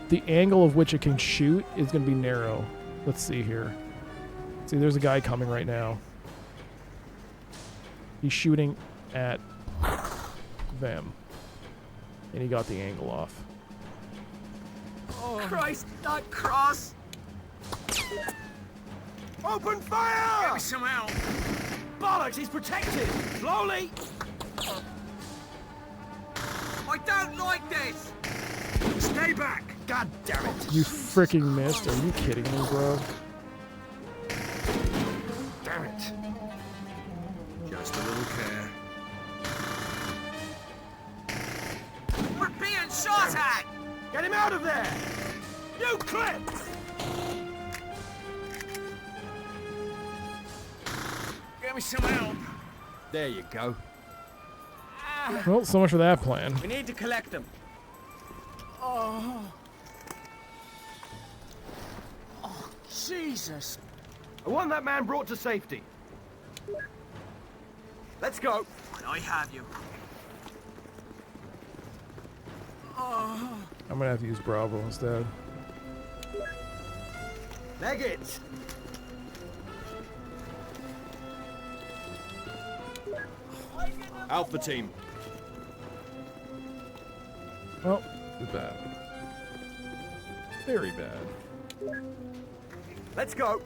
the angle of which it can shoot is going to be narrow. Let's see here. See, there's a guy coming right now. He's shooting at them. And he got the angle off. Oh. Christ, not cross! Open fire! Give me some help. Bollocks, he's protected! Slowly! I don't like this. Stay back! God damn it! You freaking missed. Are you kidding me, bro? Damn it! Just a little care. We're being shot at. Get him out of there! You clip! Give me some help. There you go. Well, so much for that plan. We need to collect them. Oh, Jesus. I want that man brought to safety. Let's go. I have you. I'm gonna have to use Bravo instead. Leg it. Alpha team. Oh, it's bad. Very bad. Let's go.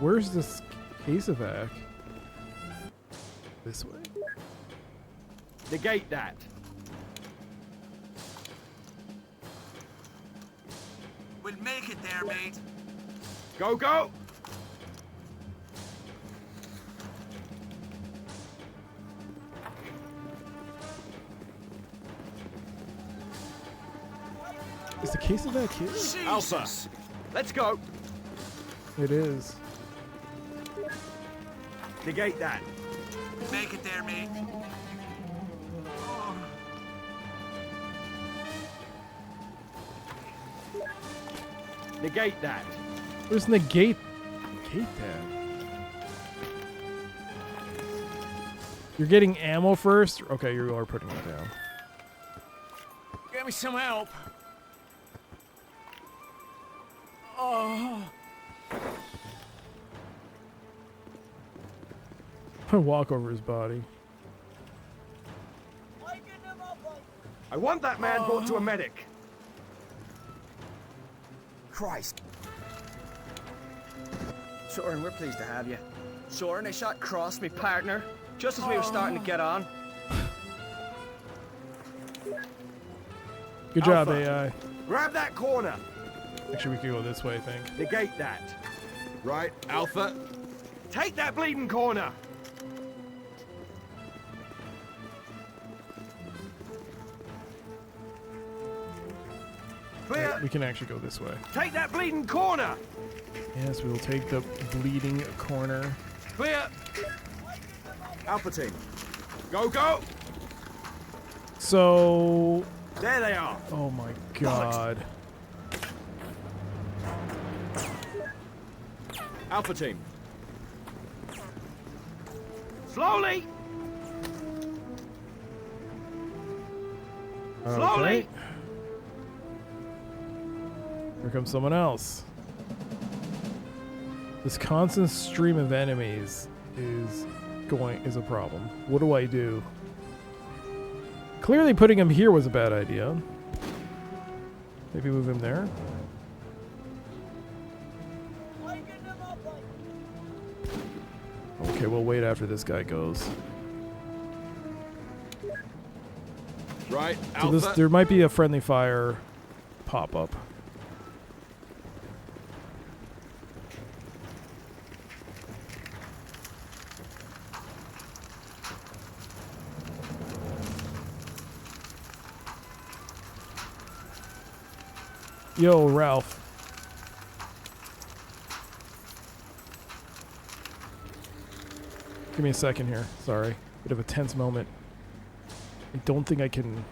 Where's this case of Ac? This way? Negate that. We'll make it there, mate. Go, go. Is the case of Ac here? Alpha. Let's go. It is. Negate that. Make it there, mate. Negate that. Where's negate? Negate that. You're getting ammo first? Okay, you are putting it down. Give me some help. I walk over his body. I want that man brought to a medic. Christ. Soren, we're pleased to have you. Soren, they shot Cross, me partner, just as we were starting to get on. Good job, Alpha. AI. Grab that corner. Actually, we could go this way, I think. Negate that. Right, Alpha. Take that bleeding corner. Clear. We can actually go this way. Take that bleeding corner. Yes, we will take the bleeding corner. Clear. Alpha team. Go, go. So... There they are. Oh my god. Alpha team. Slowly! Okay. Here comes someone else. This constant stream of enemies is a problem. What do I do? Clearly putting him here was a bad idea. Maybe move him there. Okay, we'll wait after this guy goes. Right, So Alpha. there might be a friendly fire pop-up. Yo, Ralph. Give me a second here. Sorry. Bit of a tense moment. I don't think I can...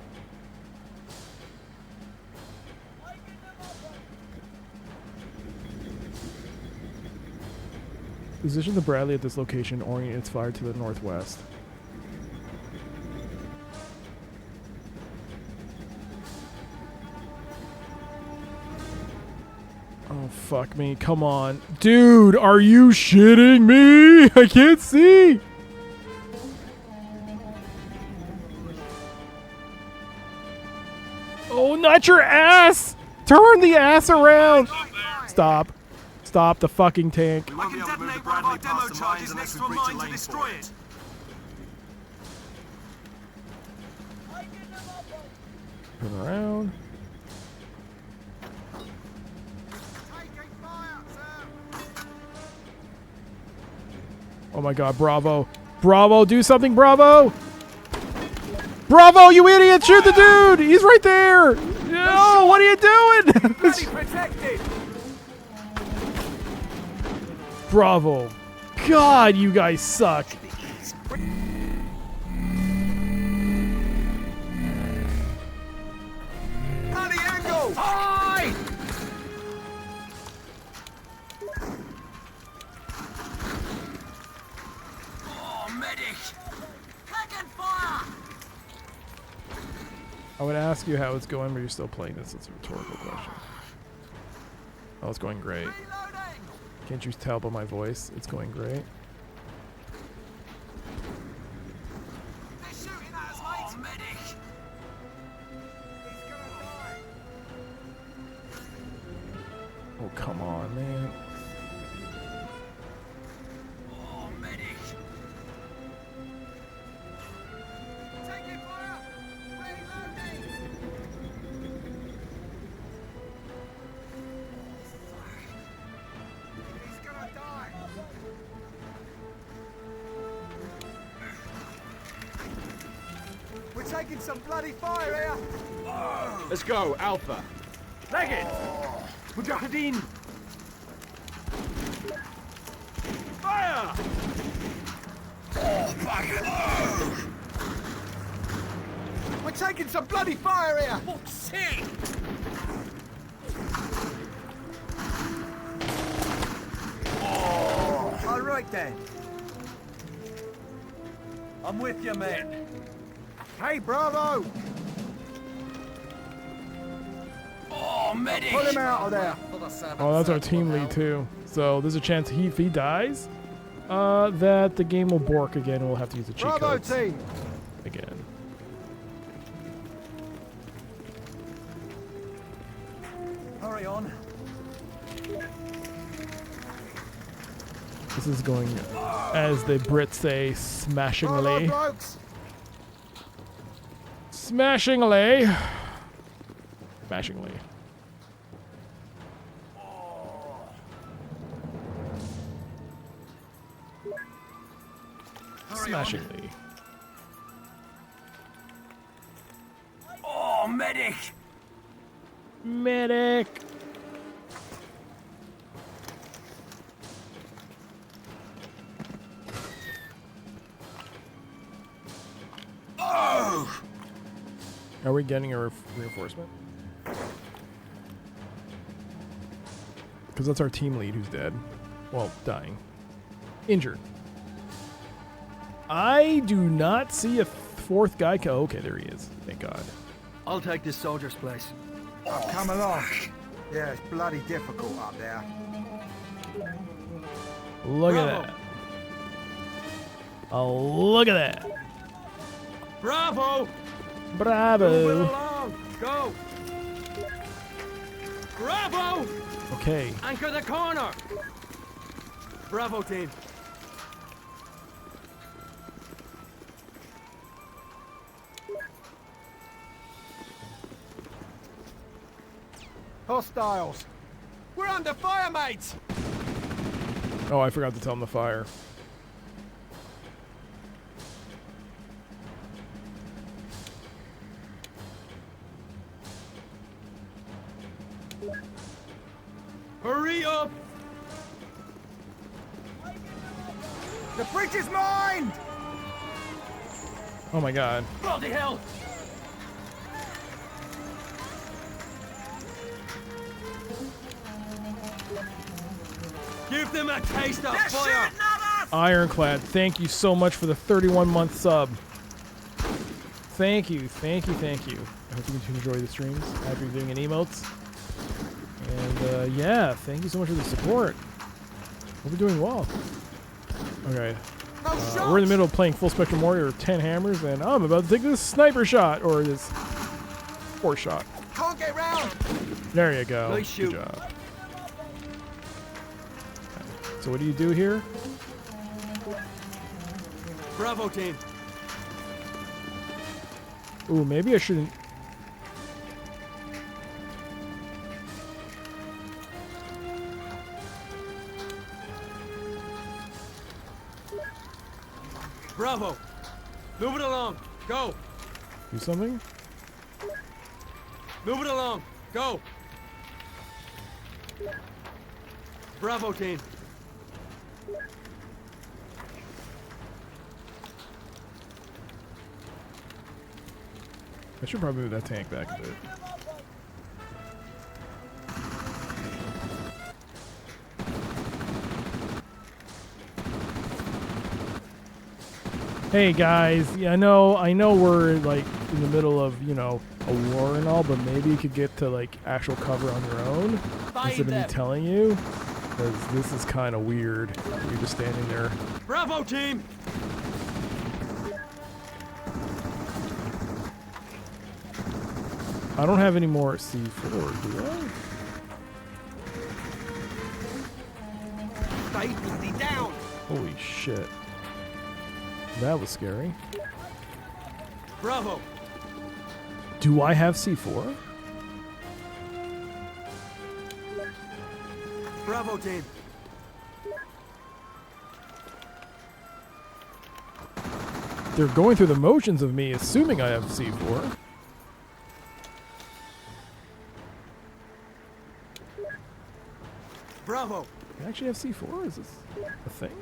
Position the Bradley at this location, orient its fire to the northwest. Oh, fuck me. Come on. Dude, are you shitting me? I can't see. Oh, not your ass. Turn the ass around. Stop. Stop the fucking tank. I can detonate one of our demo charges next to a mine to destroy it. Turn around. Oh my god, Bravo. Bravo, do something, Bravo! Bravo, you idiot! Shoot the dude! He's right there! No, what are you doing? Bloody protected! Bravo. God, you guys suck. Bloody angle! Aye! Oh, medic! Taking fire! I would ask you how it's going, but you're still playing this. It's a rhetorical question. Oh, it's going great. Reloading! Can't you tell by my voice? It's going great. They're shooting at us, mate! Oh, medic! He's gonna die! Oh, come on, man. Oh, medic! Taking fire! Reloading! He's gonna die! We're taking some bloody fire here! Let's go, Alpha. Leg it! Mujahideen! Fire! We're taking some bloody fire here! Fuck's sake! All right then. I'm with you, mate. Hey, Bravo! Oh, medic! Pull him out of there. Oh, that's our team lead too. So there's a chance if he dies, that the game will bork again and we'll have to use the cheat Bravo codes team! again. Hurry on. This is going, as the Brits say, smashingly. Bravo, blokes! Smashingly. Smashingly. Smashingly. Oh, medic! Medic. Oh! Are we getting a reinforcement? Because that's our team lead who's dead. Well, dying. Injured. I do not see a fourth guy. Okay, there he is. Thank God. I'll take this soldier's place. Oh, come along. Yeah, it's bloody difficult up there. Look at that. Oh, look at that. Bravo! Move it Bravo. along. Go. Bravo! Okay. Anchor the corner. Bravo, team. Hostiles. We're under fire, mates. Oh, I forgot to tell him the fire. Hurry up. The bridge is mine! Oh my God. Bloody hell. Give them a taste of fire. Ironclad, thank you so much for the 31-month sub. Thank you, thank you, thank you. I hope you continue to enjoy the streams after doing an emotes. And yeah, thank you so much for the support. Hope you're doing well. Okay. We're in the middle of playing Full Spectrum Warrior 10 Hammers, and I'm about to take this sniper shot, or this 4 shot. Can't get round! There you go. Nice shoot. Good job. So what do you do here? Bravo, team. Ooh, maybe I shouldn't. Bravo. Move it along. Go. Do something? Move it along. Go. Bravo, team. I should probably move that tank back a bit. Hey guys, yeah, I know we're like in the middle of, you know, a war and all, but maybe you could get to like actual cover on your own instead of me telling you, because this is kind of weird. You're just standing there. Bravo, team. I don't have any more C4, do I? Stay down. Holy shit. That was scary. Bravo. Do I have C4? Bravo, team. They're going through the motions of me assuming I have C4. Bravo. I actually have C4? Is this a thing?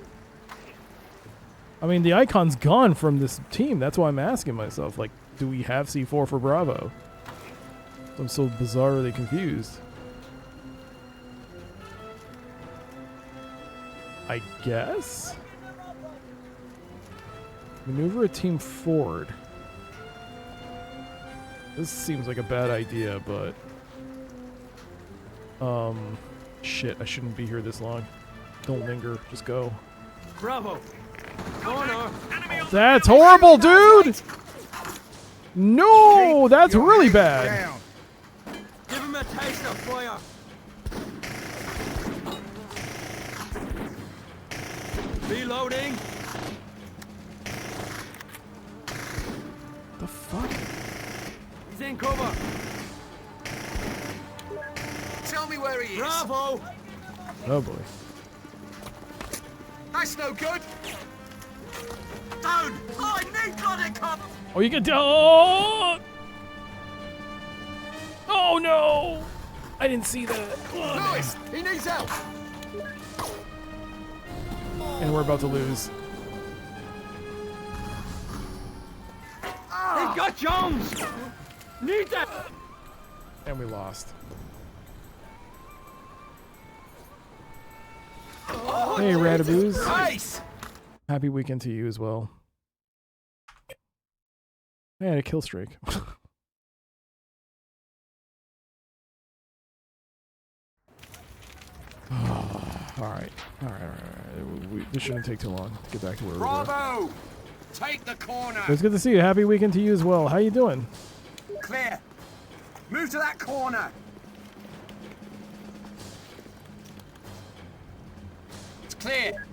I mean, the icon's gone from this team. That's why I'm asking myself, like, do we have C4 for Bravo? I'm so bizarrely confused. I guess? Maneuver a team forward. This seems like a bad idea, but... Shit, I shouldn't be here this long. Don't linger, just go. Bravo. Corner. That's horrible, dude! No, that's really bad. Down. Give him a taste of fire. Reloading. The fuck? He's in cover. Tell me where he is. Bravo. Oh boy. That's no good. Down. I need bloody cover. Oh, you can tell. Oh! Oh no! I didn't see that. Oh, Lewis, he needs help. and we're about to lose. They've got Jones. Need that. And we lost. Hey, Rataboos. Nice! Happy weekend to you as well. I had a kill streak. All right. This shouldn't take too long to get back to where we were. Bravo! Take the corner! It's good to see you. Happy weekend to you as well. How you doing? Clear! Move to that corner! It's clear!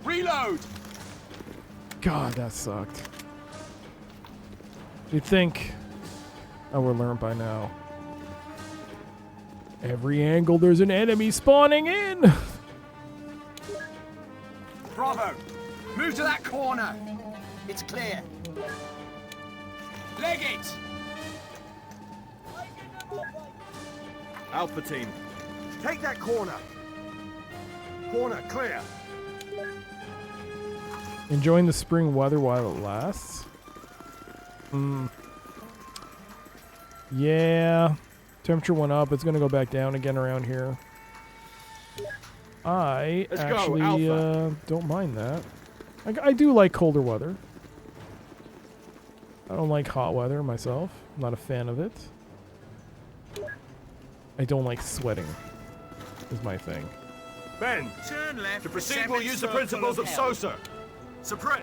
Reload! God, that sucked. You'd think I would learn by now. Every angle there's an enemy spawning in! Bravo! Move to that corner! It's clear! Leg it! Alpha team. Take that corner. Corner clear. Enjoying the spring weather while it lasts? Yeah. Temperature went up. It's going to go back down again around here. I Let's go, actually Alpha. don't mind that. I do like colder weather. I don't like hot weather myself. I'm not a fan of it. I don't like sweating, is my thing. Ben, Turn left. to proceed we'll use the principles of Sosa. Suppress.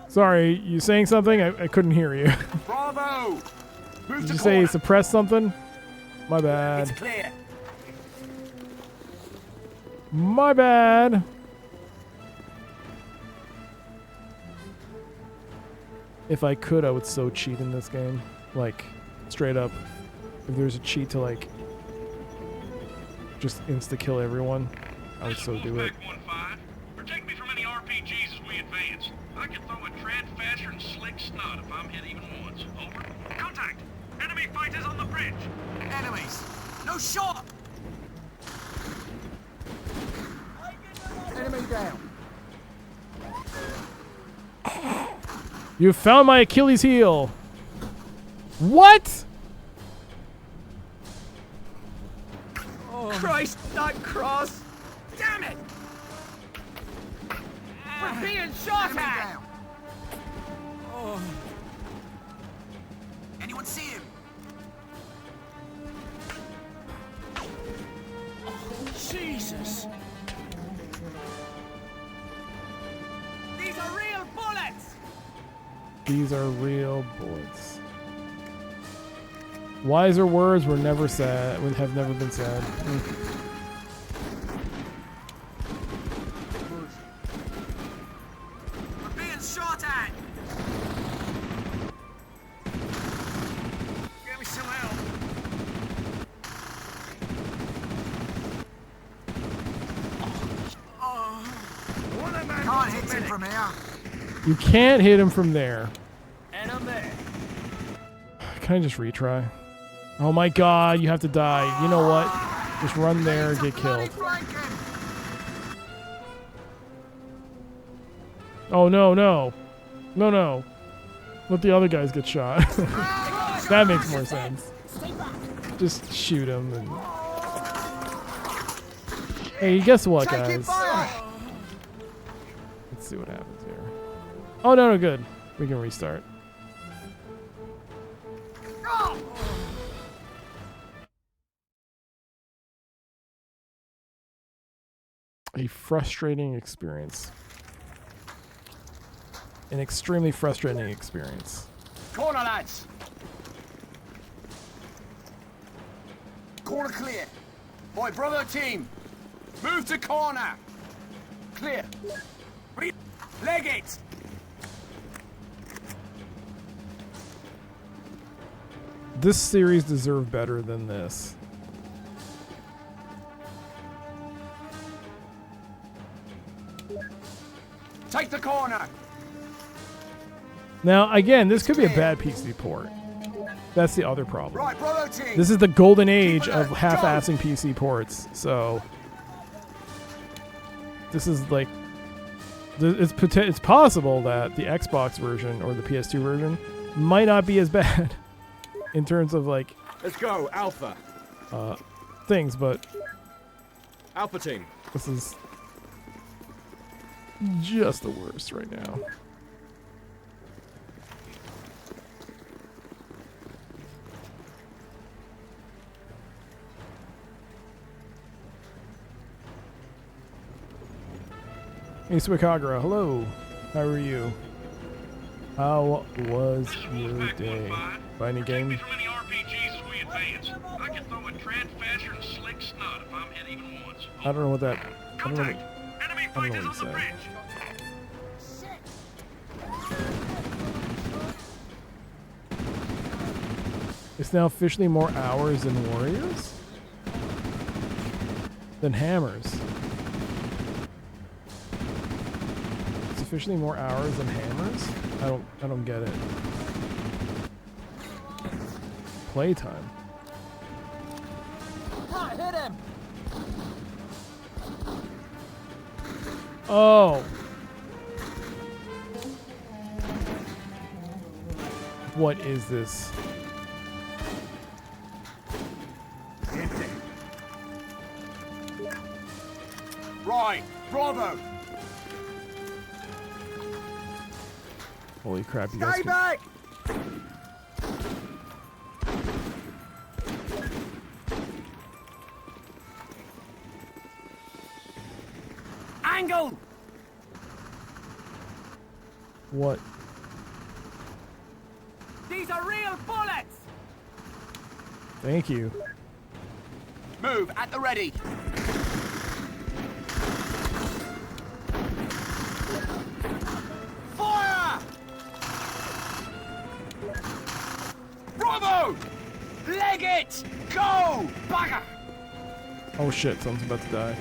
Sorry, you saying something? I couldn't hear you. Bravo! Move Did to you say corner! suppress something? My bad. It's clear! My bad. If I could, I would so cheat in this game. Like, straight up. If there's a cheat to, like, just insta-kill everyone, I would so do it. Wolfpack 1-5. Protect me from any RPGs as we advance. I can throw a trad faster than slick snot if I'm hit even once. Over. Contact! Enemy fighters on the bridge! Enemies! No shot! Enemy down. You found my Achilles heel. What? Christ, that cross. Damn it! We're being shot at! Anyone see him? Jesus! These are real bullets! These are real bullets. Wiser words were never said. Have never been said. We're being shot at! Give me some help! Can't hit him from here. You can't hit him from there. Enemy! Can I just retry? Oh my god, you have to die. You know what? Just run there and get killed. Oh no, no. No, no. Let the other guys get shot. That makes more sense. Just shoot him and... Hey, guess what, guys? Let's see what happens here. Oh, no, no, good. We can restart. A frustrating experience. An extremely frustrating experience. Corner, lads! Corner clear. Boy, brother team, move to corner. Clear. Leg it! This series deserved better than this. Take the corner. Now, again, this could be a bad PC port. That's the other problem. Right, brother team. This is the golden age of half-assing PC ports, so... This is like... It's possible that the Xbox version or the PS2 version might not be as bad in terms of, like... Let's go, Alpha. things, but... Alpha team. This is just the worst right now. Hey, Swikagura, hello. How are you? How was your day? Buy any Protect me game? from any RPGs as we advance. I can throw a trad faster than slick snot if I'm hit even once. I don't know what that. I don't know Contact! what, Enemy I don't know fighters what on the he bridge! It's now officially more hours than warriors? Than hammers. It's officially more hours than hammers? I don't get it. Playtime. Hit him! Oh. What is this? Right, bravo! Holy crap, you guys Stay can- back! Angle! What? These are real bullets! Thank you. Move, at the ready! Fire! Bravo! Leg it! Go! Bugger! Oh shit, someone's about to die.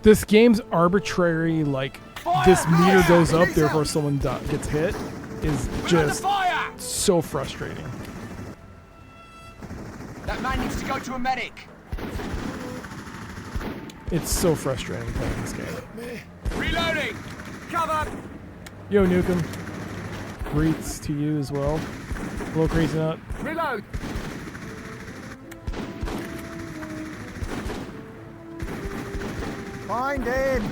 This game's arbitrary, like, this meter goes up, therefore someone gets hit, is We're under just fire! so frustrating. That man needs to go to a medic. It's so frustrating playing this game. Reloading! Cover! Yo, Nukem. Greets to you as well. Hello, Crazy Nut. Reload! Find him!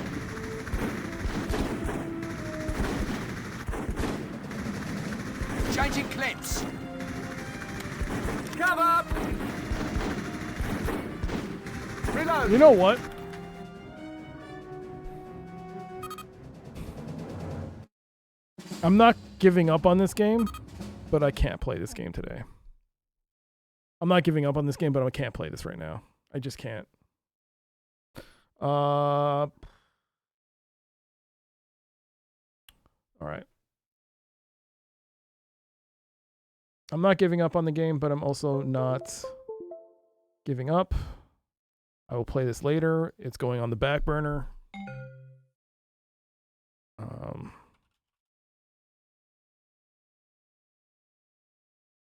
Changing clips. Cover! Reload! You know what? I'm not giving up on this game, but I can't play this game today. I'm not giving up on this game, but I can't play this right now. I just can't. All right. I'm not giving up on the game, but I'm also not giving up. I will play this later. It's going on the back burner.